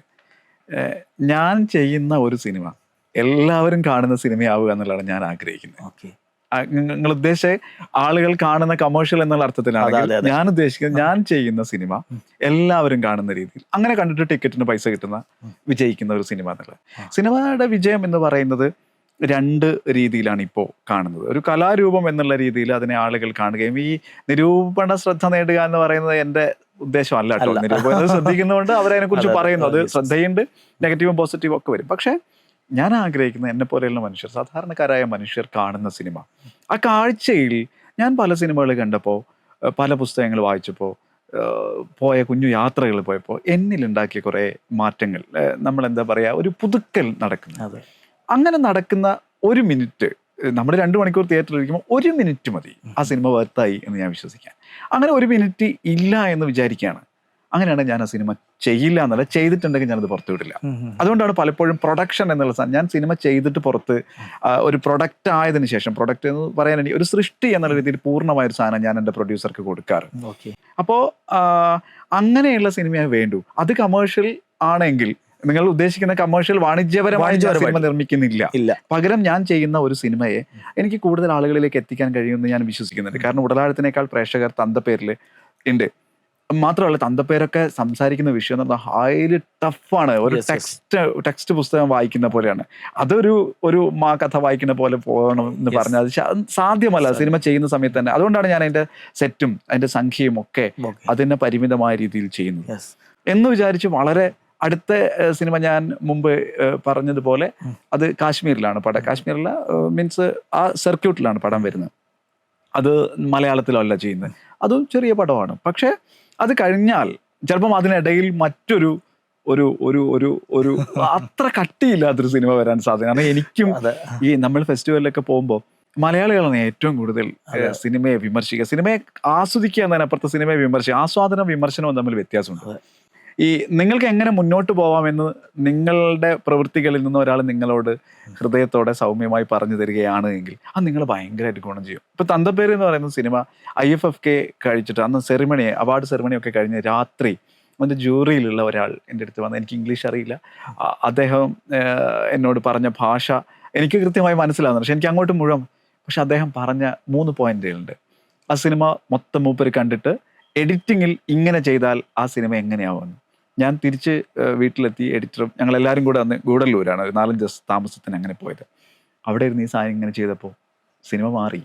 ഞാൻ ചെയ്യുന്ന ഒരു സിനിമ എല്ലാവരും കാണുന്ന സിനിമയാവുക എന്നുള്ളതാണ് ഞാൻ ആഗ്രഹിക്കുന്നത്. ഓക്കെ, നിങ്ങൾ ഉദ്ദേശിച്ച ആളുകൾ കാണുന്ന കമേഴ്ഷ്യൽ എന്നുള്ള അർത്ഥത്തിലാണ് ഞാൻ ഉദ്ദേശിക്കുന്നത്. ഞാൻ ചെയ്യുന്ന സിനിമ എല്ലാവരും കാണുന്ന രീതിയിൽ അങ്ങനെ കണ്ടിട്ട് ടിക്കറ്റിന് പൈസ കിട്ടുന്ന വിജയിക്കുന്ന ഒരു സിനിമ എന്നുള്ളത്. സിനിമയുടെ വിജയം എന്ന് പറയുന്നത് രണ്ട് രീതിയിലാണ് ഇപ്പോൾ കാണുന്നത്. ഒരു കലാരൂപം എന്നുള്ള രീതിയിൽ അതിനെ ആളുകൾ കാണുകയും ഈ നിരൂപണ ശ്രദ്ധ നേടുക എന്ന് പറയുന്നത് എൻ്റെ ഉദ്ദേശമല്ല കേട്ടോ. നിരൂപണം ശ്രദ്ധിക്കുന്നതുകൊണ്ട് അവരതിനെ കുറിച്ച് പറയുന്നു. അത് ശ്രദ്ധയുണ്ട്, നെഗറ്റീവും പോസിറ്റീവും ഒക്കെ വരും. പക്ഷെ ഞാൻ ആഗ്രഹിക്കുന്ന എന്നെ പോലെയുള്ള മനുഷ്യർ, സാധാരണക്കാരായ മനുഷ്യർ കാണുന്ന സിനിമ, ആ കാഴ്ചയിൽ ഞാൻ പല സിനിമകൾ കണ്ടപ്പോൾ, പല പുസ്തകങ്ങൾ വായിച്ചപ്പോൾ, പോയ കുഞ്ഞു യാത്രകൾ പോയപ്പോൾ എന്നിലുണ്ടാക്കിയ കുറേ മാറ്റങ്ങൾ, നമ്മളെന്താ പറയുക, ഒരു പുതുക്കൽ നടക്കുന്നത്. അങ്ങനെ നടക്കുന്ന ഒരു മിനിറ്റ്, നമ്മൾ 2 മണിക്കൂർ തിയേറ്ററിൽ ഇരിക്കുമ്പോൾ 1 മിനിറ്റ് മതി ആ സിനിമ വർത്തായി എന്ന് ഞാൻ വിശ്വസിക്കാൻ. അങ്ങനെ 1 മിനിറ്റ് ഇല്ല എന്ന് വിചാരിക്കുകയാണ്. അങ്ങനെയാണ് ഞാൻ ആ സിനിമ ചെയ്യില്ല എന്നല്ല, ചെയ്തിട്ടുണ്ടെങ്കിൽ ഞാനത് പുറത്തു വിടില്ല. അതുകൊണ്ടാണ് പലപ്പോഴും പ്രൊഡക്ഷൻ എന്നുള്ള സാധനം, ഞാൻ സിനിമ ചെയ്തിട്ട് പുറത്ത് ഒരു പ്രൊഡക്റ്റ് ആയതിനു ശേഷം, പ്രൊഡക്റ്റ് എന്ന് പറയാൻ ഒരു സൃഷ്ടി എന്നുള്ള രീതിയിൽ പൂർണ്ണമായൊരു സാധനം ഞാൻ എൻ്റെ പ്രൊഡ്യൂസർക്ക് കൊടുക്കാറ്. അപ്പോൾ അങ്ങനെയുള്ള സിനിമയെ വേണ്ടു. അത് കമേഴ്ഷ്യൽ ആണെങ്കിൽ, നിങ്ങൾ ഉദ്ദേശിക്കുന്ന കമേഴ്ഷ്യൽ വാണിജ്യപരമായി സിനിമ നിർമ്മിക്കുന്നില്ല. പകരം ഞാൻ ചെയ്യുന്ന ഒരു സിനിമയെ എനിക്ക് കൂടുതൽ ആളുകളിലേക്ക് എത്തിക്കാൻ കഴിയുമെന്ന് ഞാൻ വിശ്വസിക്കുന്നുണ്ട്. കാരണം ഉടലാഴത്തിനേക്കാൾ പ്രേക്ഷകർ തന്തപ്പേരിൽ ഉണ്ട്. മാത്രമല്ല തന്തപ്പേരൊക്കെ സംസാരിക്കുന്ന വിഷയം എന്ന് പറഞ്ഞാൽ ഹൈലി ടഫാണ്. ഒരു ടെക്സ്റ്റ് പുസ്തകം വായിക്കുന്ന പോലെയാണ്. അതൊരു കഥ വായിക്കുന്ന പോലെ പോകണം എന്ന് പറഞ്ഞാൽ അത് സാധ്യമല്ല സിനിമ ചെയ്യുന്ന സമയത്ത് തന്നെ. അതുകൊണ്ടാണ് ഞാൻ അതിൻ്റെ സെറ്റും അതിൻ്റെ സംഖ്യയും ഒക്കെ അതിനെ പരിമിതമായ രീതിയിൽ ചെയ്യുന്നത് എന്ന് വിചാരിച്ച്. വളരെ അടുത്ത സിനിമ ഞാൻ മുമ്പ് പറഞ്ഞതുപോലെ അത് കാശ്മീരിലാണ് പടം. കാശ്മീരിലെ മീൻസ് ആ സർക്യൂട്ടിലാണ് പടം വരുന്നത്. അത് മലയാളത്തിലല്ല ചെയ്യുന്നത്. അതും ചെറിയ പടമാണ്. പക്ഷേ അത് കഴിഞ്ഞാൽ ചിലപ്പം അതിനിടയിൽ മറ്റൊരു ഒരു ഒരു ഒരു ഒരു അത്ര കട്ടിയില്ലാത്തൊരു സിനിമ വരാൻ സാധ്യത. കാരണം എനിക്കും ഈ നമ്മൾ ഫെസ്റ്റിവലിലൊക്കെ പോകുമ്പോൾ മലയാളികളാണ് ഏറ്റവും കൂടുതൽ സിനിമയെ വിമർശിക്കുക. സിനിമയെ ആസ്വദിക്കുക എന്നതിനപ്പുറത്ത് സിനിമയെ വിമർശിക്കുക. ആസ്വാദനവും വിമർശനവും തമ്മിൽ വ്യത്യാസമുണ്ട്. ഈ നിങ്ങൾക്ക് എങ്ങനെ മുന്നോട്ട് പോവാമെന്ന് നിങ്ങളുടെ പ്രവൃത്തികളിൽ നിന്ന് ഒരാൾ നിങ്ങളോട് ഹൃദയത്തോടെ സൗമ്യമായി പറഞ്ഞു തരികയാണ് എങ്കിൽ അത് നിങ്ങൾ ഭയങ്കരമായിട്ട് ഗുണം ചെയ്യും. ഇപ്പൊ തന്തപ്പേര് എന്ന് പറയുന്ന സിനിമ IFFK കഴിച്ചിട്ട് അന്ന് അവാർഡ് സെറിമണി ഒക്കെ കഴിഞ്ഞ് രാത്രി അതിൻ്റെ ജൂറിയിലുള്ള ഒരാൾ എൻ്റെ അടുത്ത് വന്ന്, എനിക്ക് ഇംഗ്ലീഷ് അറിയില്ല, അദ്ദേഹം എന്നോട് പറഞ്ഞ ഭാഷ എനിക്ക് കൃത്യമായി മനസ്സിലാവുന്നുണ്ട്, പക്ഷെ എനിക്ക് അങ്ങോട്ട് മുഴുവൻ. പക്ഷെ അദ്ദേഹം പറഞ്ഞ 3 പോയിന്റുകളുണ്ട്. ആ സിനിമ മൊത്തം മൂപ്പര് കണ്ടിട്ട് എഡിറ്റിങ്ങിൽ ഇങ്ങനെ ചെയ്താൽ ആ സിനിമ എങ്ങനെയാവുമെന്ന്. ഞാൻ തിരിച്ച് വീട്ടിലെത്തി, എഡിറ്ററും ഞങ്ങളെല്ലാവരും കൂടെ അന്ന് ഗൂഡല്ലൂരാണ് ഒരു 4-5 ദിവസം താമസത്തിന് അങ്ങനെ പോയത്. അവിടെ ഇരുന്ന് ഈ സാധനം ഇങ്ങനെ ചെയ്തപ്പോൾ സിനിമ മാറി.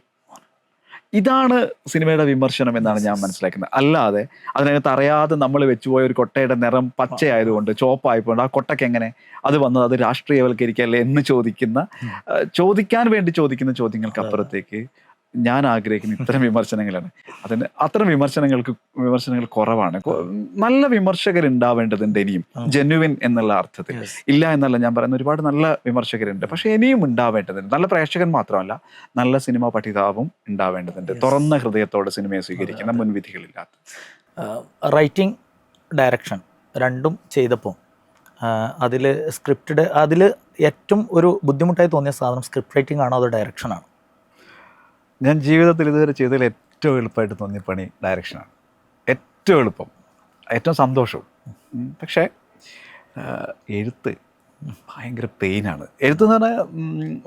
ഇതാണ് സിനിമയുടെ വിമർശനം എന്നാണ് ഞാൻ മനസ്സിലാക്കുന്നത്. അല്ലാതെ അതിനകത്ത് അറിയാതെ നമ്മൾ വെച്ചുപോയ ഒരു കൊട്ടയുടെ നിറം പച്ചയായതുകൊണ്ട് ചോപ്പായതുകൊണ്ട് ആ കൊട്ടയ്ക്ക് എങ്ങനെ അത് വന്നത്, അത് രാഷ്ട്രീയവൽക്കരിക്കല്ലേ എന്ന് ചോദിക്കാൻ വേണ്ടി ചോദിക്കുന്ന ചോദ്യങ്ങൾക്ക് അപ്പുറത്തേക്ക് ഞാൻ ആഗ്രഹിക്കുന്ന ഇത്തരം വിമർശനങ്ങളാണ്. അതിന് അത്തരം വിമർശനങ്ങൾ കുറവാണ്. നല്ല വിമർശകർ ഉണ്ടാവേണ്ടതുണ്ട് ഇനിയും, ജെന്യുവിൻ എന്നുള്ള അർത്ഥത്തിൽ. ഇല്ല എന്നല്ല ഞാൻ പറയുന്ന, ഒരുപാട് നല്ല വിമർശകരുണ്ട്, പക്ഷെ ഇനിയും ഉണ്ടാവേണ്ടതുണ്ട്. നല്ല പ്രേക്ഷകൻ മാത്രമല്ല, നല്ല സിനിമ പഠിതാവും ഉണ്ടാവേണ്ടതുണ്ട്, തുറന്ന ഹൃദയത്തോടെ സിനിമയെ സ്വീകരിക്കുന്ന, മുൻവിധികളില്ലാത്ത. റൈറ്റിംഗ്, ഡയറക്ഷൻ രണ്ടും ചെയ്തപ്പോൾ അതിൽ അതിൽ ഏറ്റവും ഒരു ബുദ്ധിമുട്ടായി തോന്നിയ സാധനം സ്ക്രിപ്റ്റ് റൈറ്റിംഗ് ആണോ അതോ ഡയറക്ഷനാണോ? ഞാൻ ജീവിതത്തിൽ ഇതുവരെ ചെയ്തതിൽ ഏറ്റവും എളുപ്പമായിട്ട് തോന്നിയ പണി ഡയറക്ഷനാണ്. ഏറ്റവും എളുപ്പം, ഏറ്റവും സന്തോഷവും. പക്ഷേ എഴുത്ത് ഭയങ്കര പെയിനാണ്. എഴുത്തെന്ന് പറഞ്ഞാൽ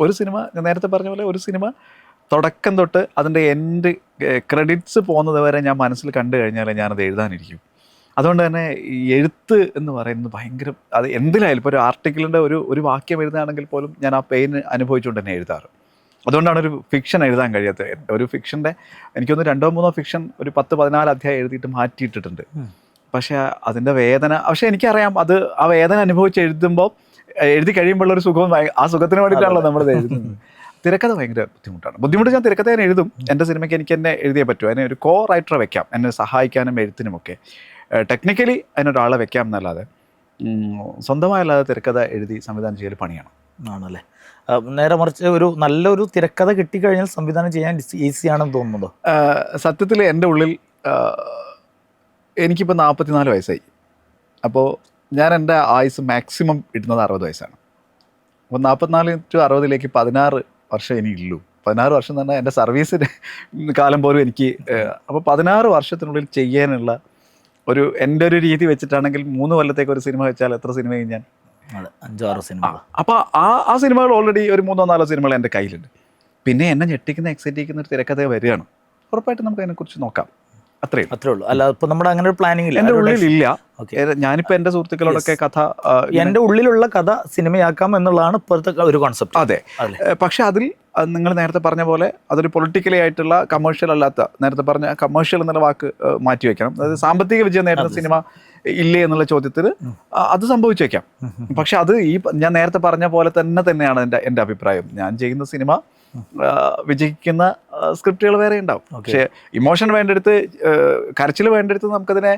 ഒരു സിനിമ, ഞാൻ നേരത്തെ പറഞ്ഞ പോലെ, ഒരു സിനിമ തുടക്കം തൊട്ട് അതിൻ്റെ എൻഡ് ക്രെഡിറ്റ്സ് പോകുന്നത് വരെ ഞാൻ മനസ്സിൽ കണ്ടു കഴിഞ്ഞാൽ ഞാനത് എഴുതാനിരിക്കും. അതുകൊണ്ട് തന്നെ ഈ എഴുത്ത് എന്ന് പറയുന്നത് ഭയങ്കര, അത് എന്തിലായാലും ഇപ്പോൾ ഒരു ആർട്ടിക്കിളിൻ്റെ ഒരു വാക്യം എഴുതുകയാണെങ്കിൽ പോലും ഞാൻ ആ പെയിൻ അനുഭവിച്ചുകൊണ്ട് തന്നെ എഴുതാറ്. അതുകൊണ്ടാണ് ഒരു ഫിക്ഷൻ എഴുതാൻ കഴിയാത്തത്. ഒരു ഫിക്ഷൻ്റെ എനിക്കൊന്ന് 2-3 ഫിക്ഷൻ ഒരു 10-14 അധ്യായം എഴുതിയിട്ട് മാറ്റിയിട്ടിട്ടുണ്ട്. പക്ഷേ അതിൻ്റെ വേദന, പക്ഷെ എനിക്കറിയാം അത് ആ വേദന അനുഭവിച്ച് എഴുതി കഴിയുമ്പോഴുള്ള ഒരു സുഖവും, ആ സുഖത്തിന് വേണ്ടിയിട്ടാണല്ലോ നമ്മളത് എഴുതുന്നത്. തിരക്കഥ ഭയങ്കര ബുദ്ധിമുട്ട്. ഞാൻ തിരക്കഥ ഞാൻ എഴുതും. എൻ്റെ സിനിമയ്ക്ക് എനിക്ക് തന്നെ എഴുതിയേ പറ്റൂ. അതിനെ ഒരു കോ റൈറ്ററെ വെക്കാം, എന്നെ സഹായിക്കാനും എഴുത്തിനുമൊക്കെ. ടെക്നിക്കലി അതിനൊരാളെ വെക്കാം എന്നല്ലാതെ സ്വന്തമായല്ലാതെ തിരക്കഥ എഴുതി സംവിധാനം ചെയ്യൽ പണിയാണ്. ആണല്ലേ? നേരെ മറിച്ച് ഒരു നല്ലൊരു തിരക്കഥ കിട്ടിക്കഴിഞ്ഞാൽ സംവിധാനം ചെയ്യാൻ ഈസിയാണെന്ന് തോന്നുന്നുണ്ടോ? സത്യത്തിൽ എൻ്റെ ഉള്ളിൽ എനിക്കിപ്പോൾ 44 വയസ്സായി. അപ്പോൾ ഞാൻ എൻ്റെ ആയുസ് മാക്സിമം ഇടുന്നത് 60 വയസ്സാണ്. അപ്പോൾ 44 to 60 16 വർഷം ഇനിയുള്ളൂ. 16 വർഷം എന്ന് പറഞ്ഞാൽ എൻ്റെ സർവീസിന് കാലം പോലും എനിക്ക്. അപ്പോൾ 16 വർഷത്തിനുള്ളിൽ ചെയ്യാനുള്ള എൻ്റെ ഒരു രീതി വെച്ചിട്ടാണെങ്കിൽ 3 കൊല്ലത്തേക്ക് ഒരു സിനിമ വെച്ചാൽ എത്ര സിനിമയും ഞാൻ 5-6 സിനിമ. അപ്പോൾ ആ സിനിമകൾ ഓൾറെഡി ഒരു 3-4 സിനിമകൾ എൻ്റെ കയ്യിലുണ്ട്. പിന്നെ എന്നെ ഞെട്ടിക്കുന്ന, എക്സൈറ്റ് ചെയ്യുന്ന ഒരു തിരക്കഥ വരികയാണ്. ഉറപ്പായിട്ടും നമുക്ക് അതിനെക്കുറിച്ച് നോക്കാം. അത്രേ ഉള്ളൂ. അല്ല, ഇപ്പൊ നമ്മുടെ അങ്ങനെ ഒരു പ്ലാനിങ് ഇല്ല. എൻ്റെ ഉള്ളിലില്ല. ഞാനിപ്പോൾ എൻ്റെ സുഹൃത്തുക്കളോടൊക്കെ എൻ്റെ ഉള്ളിലുള്ള കഥ സിനിമയാക്കാം എന്നുള്ളതാണ് ഇപ്പോഴത്തെ ഒരു കോൺസെപ്റ്റ്. അതെ. പക്ഷെ അതിൽ നിങ്ങൾ നേരത്തെ പറഞ്ഞ പോലെ അതൊരു പൊളിറ്റിക്കലി ആയിട്ടുള്ള, കമേഴ്ഷ്യൽ അല്ലാത്ത, നേരത്തെ പറഞ്ഞ കമേഴ്ഷ്യൽ എന്നുള്ള വാക്ക് മാറ്റിവെക്കണം. അതായത് സാമ്പത്തിക വിജയം നേടുന്ന സിനിമ ഇല്ലേ എന്നുള്ള ചോദ്യത്തിന് അത് സംഭവിച്ചേക്കാം. പക്ഷെ അത് ഞാൻ നേരത്തെ പറഞ്ഞ പോലെ തന്നെയാണ് എൻ്റെ അഭിപ്രായം. ഞാൻ ചെയ്യുന്ന സിനിമ വിജയിക്കുന്ന സ്ക്രിപ്റ്റുകൾ വേറെ ഉണ്ടാവും. പക്ഷെ ഇമോഷൻ വേണ്ടെടുത്ത്, കരച്ചിൽ വേണ്ടെടുത്ത് നമുക്കതിനെ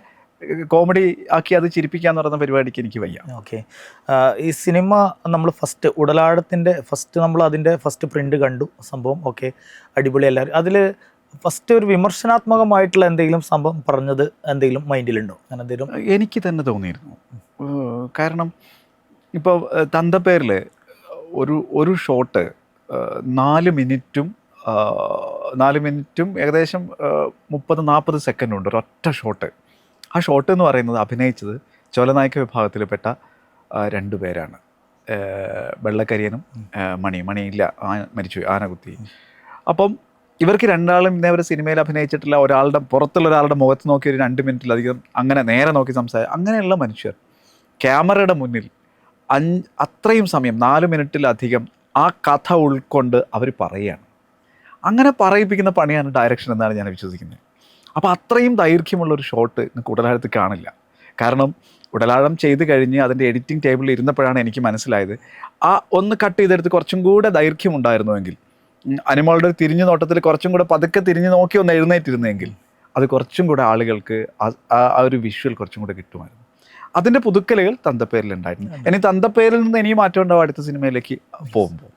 കോമഡി ആക്കി അത് ചിരിപ്പിക്കാന്ന് പറയുന്ന പരിപാടിക്ക് എനിക്ക് വയ്യ. ഓക്കെ. ഈ സിനിമ നമ്മൾ ഉടലാഴത്തിൻ്റെ നമ്മൾ അതിൻ്റെ ഫസ്റ്റ് പ്രിന്റ് കണ്ടു, സംഭവം ഓക്കെ, അടിപൊളി. എല്ലാവരും അതിൽ ഫസ്റ്റ് ഒരു വിമർശനാത്മകമായിട്ടുള്ള എന്തെങ്കിലും സംഭവം പറഞ്ഞത് എന്തെങ്കിലും മൈൻഡിലുണ്ടോ? അങ്ങനെ എന്തെങ്കിലും? എനിക്ക് തന്നെ തോന്നിയിരുന്നു. കാരണം ഇപ്പോൾ തന്തപ്പേരിൽ ഒരു ഷോട്ട് 4 മിനിറ്റും ഏകദേശം 30-40 സെക്കൻഡ് ഉണ്ട് ഒരൊറ്റ ഷോട്ട്. ആ ഷോട്ട് എന്ന് പറയുന്നത് അഭിനയിച്ചത് ചോലനായക വിഭാഗത്തിൽപ്പെട്ട 2 പേരാണ്. വെള്ളക്കരിയനും മണിയില്ല, മരിച്ചു, ആനകുത്തി. അപ്പം ഇവർക്ക് രണ്ടാളും ഇന്നേവരെ സിനിമയിൽ അഭിനയിച്ചിട്ടില്ല. പുറത്തുള്ള ഒരാളുടെ മുഖത്ത് നോക്കി ഒരു 2 മിനിറ്റിലധികം അങ്ങനെ നേരെ നോക്കി അങ്ങനെയുള്ള മനുഷ്യർ ക്യാമറയുടെ മുന്നിൽ അത്രയും സമയം 4 മിനിറ്റിലധികം ആ കഥ ഉൾക്കൊണ്ട് അവർ പറയുകയാണ്. അങ്ങനെ പറയിപ്പിക്കുന്ന പണിയാണ് ഡയറക്ഷൻ എന്നാണ് ഞാൻ വിശ്വസിക്കുന്നത്. അപ്പോൾ അത്രയും ദൈർഘ്യമുള്ളൊരു ഷോട്ട് ഉടലാഴത്ത് കാണില്ല. കാരണം ഉടലാഴം ചെയ്ത് കഴിഞ്ഞ് അതിൻ്റെ എഡിറ്റിംഗ് ടേബിളിൽ ഇരുന്നപ്പോഴാണ് എനിക്ക് മനസ്സിലായത്, ആ ഒന്ന് കട്ട് ചെയ്തെടുത്ത് കുറച്ചും കൂടെ ദൈർഘ്യം ഉണ്ടായിരുന്നുവെങ്കിൽ, അനിമളുടെ തിരിഞ്ഞു നോട്ടത്തിൽ കുറച്ചും കൂടെ പതുക്കെ തിരിഞ്ഞു നോക്കി ഒന്ന് എഴുന്നേറ്റിരുന്നെങ്കിൽ അത് കുറച്ചും കൂടെ ആളുകൾക്ക് ആ ഒരു വിഷ്വൽ കുറച്ചും കൂടെ കിട്ടുമായിരുന്നു. അതിൻ്റെ പുതുക്കലുകൾ തന്തപ്പേരിലുണ്ടായിരുന്നു. ഇനി തന്തപ്പേരിൽ നിന്ന് ഇനിയും മാറ്റം ഉണ്ടാവും അടുത്ത സിനിമയിലേക്ക് പോകുമ്പോൾ.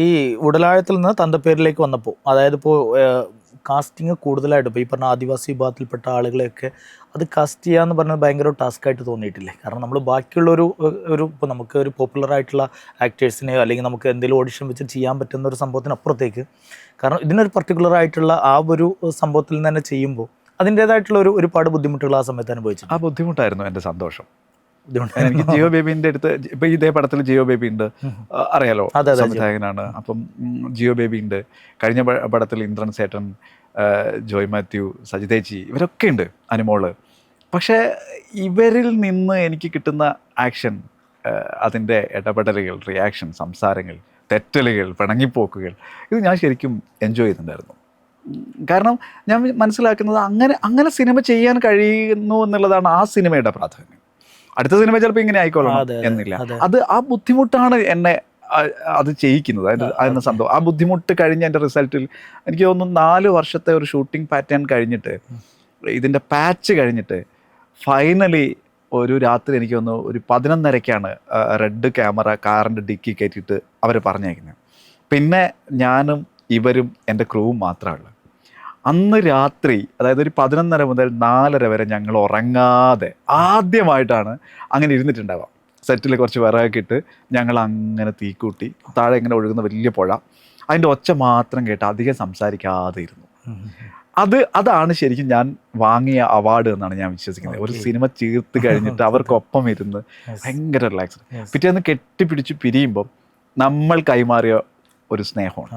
ഈ ഉടലാഴത്തിൽ നിന്ന് തന്തപ്പേരിലേക്ക് വന്നപ്പോൾ, അതായത് ഇപ്പോൾ കാസ്റ്റിംഗ് കൂടുതലായിട്ട് ഇപ്പോൾ ഈ പറഞ്ഞ ആദിവാസി വിഭാഗത്തിൽപ്പെട്ട ആളുകളെയൊക്കെ അത് കാസ്റ്റ് ചെയ്യുക എന്ന് പറഞ്ഞാൽ ഭയങ്കര ടാസ്ക്കായിട്ട് തോന്നിയിട്ടില്ലേ? കാരണം നമ്മൾ ബാക്കിയുള്ളൊരു ഇപ്പോൾ നമുക്ക് ഒരു പോപ്പുലർ ആയിട്ടുള്ള ആക്ടേഴ്സിനെയോ അല്ലെങ്കിൽ നമുക്ക് എന്തെങ്കിലും ഓഡിഷൻ വെച്ച് ചെയ്യാൻ പറ്റുന്ന ഒരു സംഭവത്തിനപ്പുറത്തേക്ക്, കാരണം ഇതിനൊരു പർട്ടിക്കുലർ ആയിട്ടുള്ള ആ ഒരു സംഭവത്തിൽ നിന്ന് തന്നെ ചെയ്യുമ്പോൾ അതിൻ്റേതായിട്ടുള്ള ഒരുപാട് ബുദ്ധിമുട്ടുകൾ ആ സമയത്ത് അനുഭവിച്ചു. ആ ബുദ്ധിമുട്ടായിരുന്നു എൻ്റെ സന്തോഷം. എനിക്ക് ജിയോ ബേബിന്റെ അടുത്ത് ഇപ്പൊ ഇതേ പടത്തിൽ ജിയോ ബേബി ഉണ്ട്, അറിയാലോ, സംവിധായകനാണ്. അപ്പം ജിയോ ബേബി ഉണ്ട്, കഴിഞ്ഞ പടത്തിൽ ഇന്ദ്രൻ സേട്ടൻ, ജോയ് മാത്യു, സജിതേച്ചി, ഇവരൊക്കെ ഉണ്ട്, അനുമോള്. പക്ഷേ ഇവരിൽ നിന്ന് എനിക്ക് കിട്ടുന്ന ആക്ഷൻ, അതിൻ്റെ ഇടപെടലുകൾ, റിയാക്ഷൻ, സംസാരങ്ങൾ, തെറ്റലുകൾ, പിണങ്ങിപ്പോക്കുകൾ, ഇത് ഞാൻ ശരിക്കും എൻജോയ് ചെയ്യുന്നുണ്ടായിരുന്നു. കാരണം ഞാൻ മനസ്സിലാക്കുന്നത് അങ്ങനെ സിനിമ ചെയ്യാൻ കഴിയുന്നു എന്നുള്ളതാണ് ആ സിനിമയുടെ പ്രാധാന്യം. അടുത്ത സിനിമ ചിലപ്പോൾ ഇങ്ങനെ ആയിക്കോളണം എന്നില്ല. അത് ആ ബുദ്ധിമുട്ടാണ് എന്നെ അത് ചെയ്യിക്കുന്നത്. അതിൻ്റെ സംഭവം ആ ബുദ്ധിമുട്ട് കഴിഞ്ഞ എൻ്റെ റിസൾട്ടിൽ എനിക്ക് തോന്നുന്നു 4 വർഷത്തെ ഒരു ഷൂട്ടിംഗ് പാറ്റേൺ കഴിഞ്ഞിട്ട്, ഇതിൻ്റെ പാച്ച് കഴിഞ്ഞിട്ട് ഫൈനലി ഒരു രാത്രി എനിക്ക് തോന്നുന്നു ഒരു 11:30-ക്കാണ് റെഡ് ക്യാമറ കാറിൻ്റെ ഡിക്കി കയറ്റിയിട്ട് അവർ പറഞ്ഞേക്കുന്നത്. പിന്നെ ഞാനും ഇവരും എൻ്റെ ക്രൂവും മാത്രമാണ്. അന്ന് രാത്രി, അതായത് ഒരു 11:30 മുതൽ 4:30 വരെ ഞങ്ങൾ ഉറങ്ങാതെ ആദ്യമായിട്ടാണ് അങ്ങനെ ഇരുന്നിട്ടുണ്ടാവുക. സെറ്റിൽ കുറച്ച് വിറകൊക്കെ ഇട്ട് ഞങ്ങൾ അങ്ങനെ തീക്കൂട്ടി, താഴെ ഇങ്ങനെ ഒഴുകുന്ന വലിയ പുഴ, അതിൻ്റെ ഒച്ച മാത്രം കേട്ട് അധികം സംസാരിക്കാതെ ഇരുന്നു. അതാണ് ശരിക്കും ഞാൻ വാങ്ങിയ അവാർഡ് എന്നാണ് ഞാൻ വിശ്വസിക്കുന്നത്. ഒരു സിനിമ തീർത്ത് കഴിഞ്ഞിട്ട് അവർക്കൊപ്പം ഇരുന്ന് ഭയങ്കര റിലാക്സ്, പിറ്റേന്ന് കെട്ടിപ്പിടിച്ച് പിരിയുമ്പോൾ നമ്മൾ കൈമാറിയ ഒരു സ്നേഹമാണ്.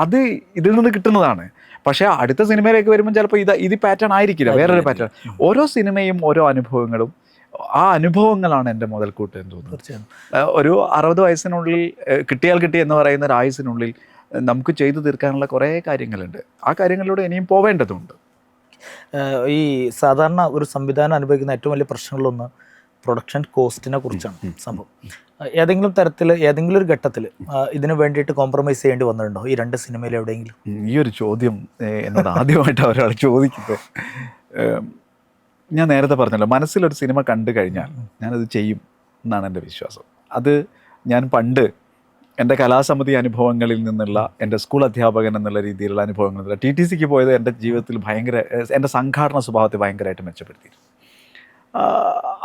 അത് ഇതിൽ നിന്ന് കിട്ടുന്നതാണ്. പക്ഷേ അടുത്ത സിനിമയിലേക്ക് വരുമ്പോൾ ചിലപ്പോൾ ഇത് പാറ്റേൺ ആയിരിക്കില്ല, വേറൊരു പാറ്റേൺ. ഓരോ സിനിമയും ഓരോ അനുഭവങ്ങളും, ആ അനുഭവങ്ങളാണ് എൻ്റെ മുതൽക്കൂട്ട് എന്ന് തോന്നുന്നു. ഒരു 60 വയസ്സിനുള്ളിൽ കിട്ടിയാൽ കിട്ടി എന്ന് പറയുന്ന ഒരു ആയുസിനുള്ളിൽ നമുക്ക് ചെയ്തു തീർക്കാനുള്ള കുറേ കാര്യങ്ങളുണ്ട്. ആ കാര്യങ്ങളിലൂടെ ഇനിയും പോവേണ്ടതുണ്ട്. ഈ സാധാരണ ഒരു സംവിധാനം അനുഭവിക്കുന്ന ഏറ്റവും വലിയ പ്രശ്നങ്ങളൊന്ന് പ്രൊഡക്ഷൻ കോസ്റ്റിനെ കുറിച്ചാണ് സംഭവം. ഏതെങ്കിലും തരത്തിൽ, ഏതെങ്കിലും ഒരു ഘട്ടത്തിൽ ഇതിന് വേണ്ടിയിട്ട് കോംപ്രമൈസ് ചെയ്യേണ്ടി വന്നിട്ടുണ്ടോ ഈ 2 സിനിമയിൽ എവിടെയെങ്കിലും? ഈ ഒരു ചോദ്യം എന്നോട് ആദ്യമായിട്ട് ഒരാൾ ചോദിക്കുന്നത്. ഞാൻ നേരത്തെ പറഞ്ഞല്ലോ, മനസ്സിലൊരു സിനിമ കണ്ടു കഴിഞ്ഞാൽ ഞാനത് ചെയ്യും എന്നാണ് എൻ്റെ വിശ്വാസം. അത് ഞാൻ പണ്ട് എൻ്റെ കലാസമിതി അനുഭവങ്ങളിൽ നിന്നുള്ള, എൻ്റെ സ്കൂൾ അധ്യാപകൻ എന്നുള്ള രീതിയിലുള്ള അനുഭവങ്ങൾ, TTCക്ക് പോയത് എൻ്റെ ജീവിതത്തിൽ എൻ്റെ സംഘാടന സ്വഭാവത്തെ ഭയങ്കരമായിട്ട് മെച്ചപ്പെടുത്തിയിരുന്നു.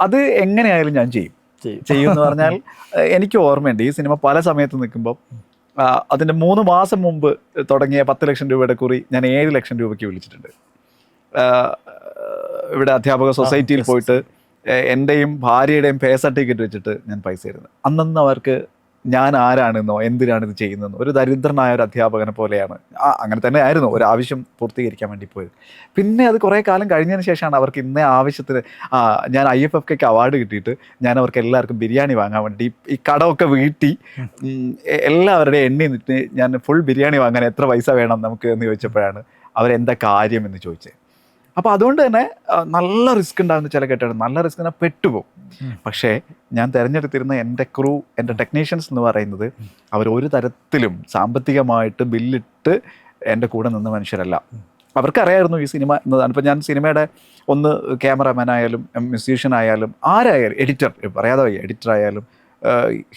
അത് എങ്ങനെയായാലും ഞാൻ ചെയ്യുമെന്ന് പറഞ്ഞാൽ എനിക്ക് ഓർമ്മയുണ്ട്, ഈ സിനിമ പല സമയത്ത് നിൽക്കുമ്പോൾ അതിൻ്റെ 3 മാസം മുമ്പ് തുടങ്ങിയ 10 ലക്ഷം രൂപയുടെ കുറി ഞാൻ 7 ലക്ഷം രൂപയ്ക്ക് വിളിച്ചിട്ടുണ്ട്. ഇവിടെ അധ്യാപക സൊസൈറ്റിയിൽ പോയിട്ട് എൻ്റെയും ഭാര്യയുടെയും പേ സർട്ടിഫിക്കറ്റ് വെച്ചിട്ട് ഞാൻ പൈസ തരുന്നത്. അന്നൊന്നും അവർക്ക് ഞാൻ ആരാണെന്നോ എന്തിനാണ് ഇത് ചെയ്യുന്നതെന്നോ, ഒരു ദരിദ്രനായ ഒരു അധ്യാപകനെ പോലെയാണ്. അങ്ങനെ തന്നെ ആയിരുന്നു, ഒരു ആവശ്യം പൂർത്തീകരിക്കാൻ വേണ്ടി പോയത്. പിന്നെ അത് കുറേ കാലം കഴിഞ്ഞതിന് ശേഷമാണ് അവർക്ക് ഇന്നേ ആവശ്യത്തിന് ഞാൻ IFFK അവാർഡ് കിട്ടിയിട്ട് ഞാൻ അവർക്ക് എല്ലാവർക്കും ബിരിയാണി വാങ്ങാൻ വേണ്ടി ഈ കടമൊക്കെ വീട്ടി എല്ലാവരുടെയും എണ്ണി നിന്നിട്ട് ഞാൻ ഫുൾ ബിരിയാണി വാങ്ങാൻ എത്ര പൈസ വേണം നമുക്ക് എന്ന് ചോദിച്ചപ്പോഴാണ് അവരെന്താ കാര്യം എന്ന് ചോദിച്ചത്. അപ്പോൾ അതുകൊണ്ട് തന്നെ നല്ല റിസ്ക് ഉണ്ടാകുന്ന ചില ഘട്ടമാണ്, നല്ല റിസ്ക് തന്നെ പെട്ടുപോകും. പക്ഷേ ഞാൻ തിരഞ്ഞെടുത്തിരുന്ന എൻ്റെ ക്രൂ, എൻ്റെ ടെക്നീഷ്യൻസ് എന്ന് പറയുന്നത് അവരൊരു തരത്തിലും സാമ്പത്തികമായിട്ട് ബില്ലിട്ട് എൻ്റെ കൂടെ നിന്ന മനുഷ്യരല്ല. അവർക്കറിയായിരുന്നു ഈ സിനിമ എന്നതാണ്. ഇപ്പം ഞാൻ സിനിമയുടെ ഒന്ന് ക്യാമറാമാൻ ആയാലും മ്യൂസീഷ്യൻ ആയാലും ആരായാലും, എഡിറ്റർ പറയാതെ വയ്യ, എഡിറ്റർ ആയാലും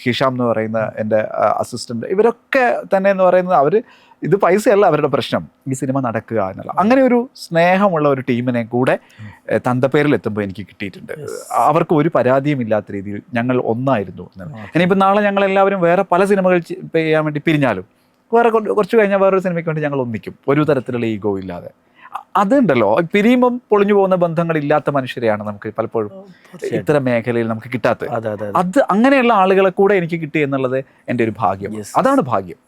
ഹിഷാം എന്ന് പറയുന്ന എൻ്റെ അസിസ്റ്റൻ്റ്, ഇവരൊക്കെ തന്നെ എന്ന് പറയുന്നത് അവർ ഇത് പൈസയല്ല അവരുടെ പ്രശ്നം, ഈ സിനിമ നടക്കുക എന്നുള്ള അങ്ങനെ ഒരു സ്നേഹമുള്ള ഒരു ടീമിനെ കൂടെ തന്തപ്പേരിൽ എത്തുമ്പോൾ എനിക്ക് കിട്ടിയിട്ടുണ്ട്. അവർക്ക് ഒരു പരാതിയും ഇല്ലാത്ത രീതിയിൽ ഞങ്ങൾ ഒന്നായിരുന്നു. ഇനിയിപ്പോൾ നാളെ ഞങ്ങൾ എല്ലാവരും വേറെ പല സിനിമകൾ ചെയ്യാൻ വേണ്ടി പിരിഞ്ഞാലും വേറെ കുറച്ച് കഴിഞ്ഞാൽ വേറൊരു സിനിമയ്ക്ക് വേണ്ടി ഞങ്ങൾ ഒന്നിക്കും, ഒരു തരത്തിലുള്ള ഈഗോ ഇല്ലാതെ. അതുണ്ടല്ലോ, പിരിയുമ്പം പൊളിഞ്ഞു പോകുന്ന ബന്ധങ്ങളില്ലാത്ത മനുഷ്യരെയാണ് നമുക്ക് പലപ്പോഴും ഇത്തരം മേഖലയിൽ നമുക്ക് കിട്ടാത്തത്. അത് അങ്ങനെയുള്ള ആളുകളെ കൂടെ എനിക്ക് കിട്ടി എന്നുള്ളത് എൻ്റെ ഒരു ഭാഗ്യം. അതാണ് ഭാഗ്യം.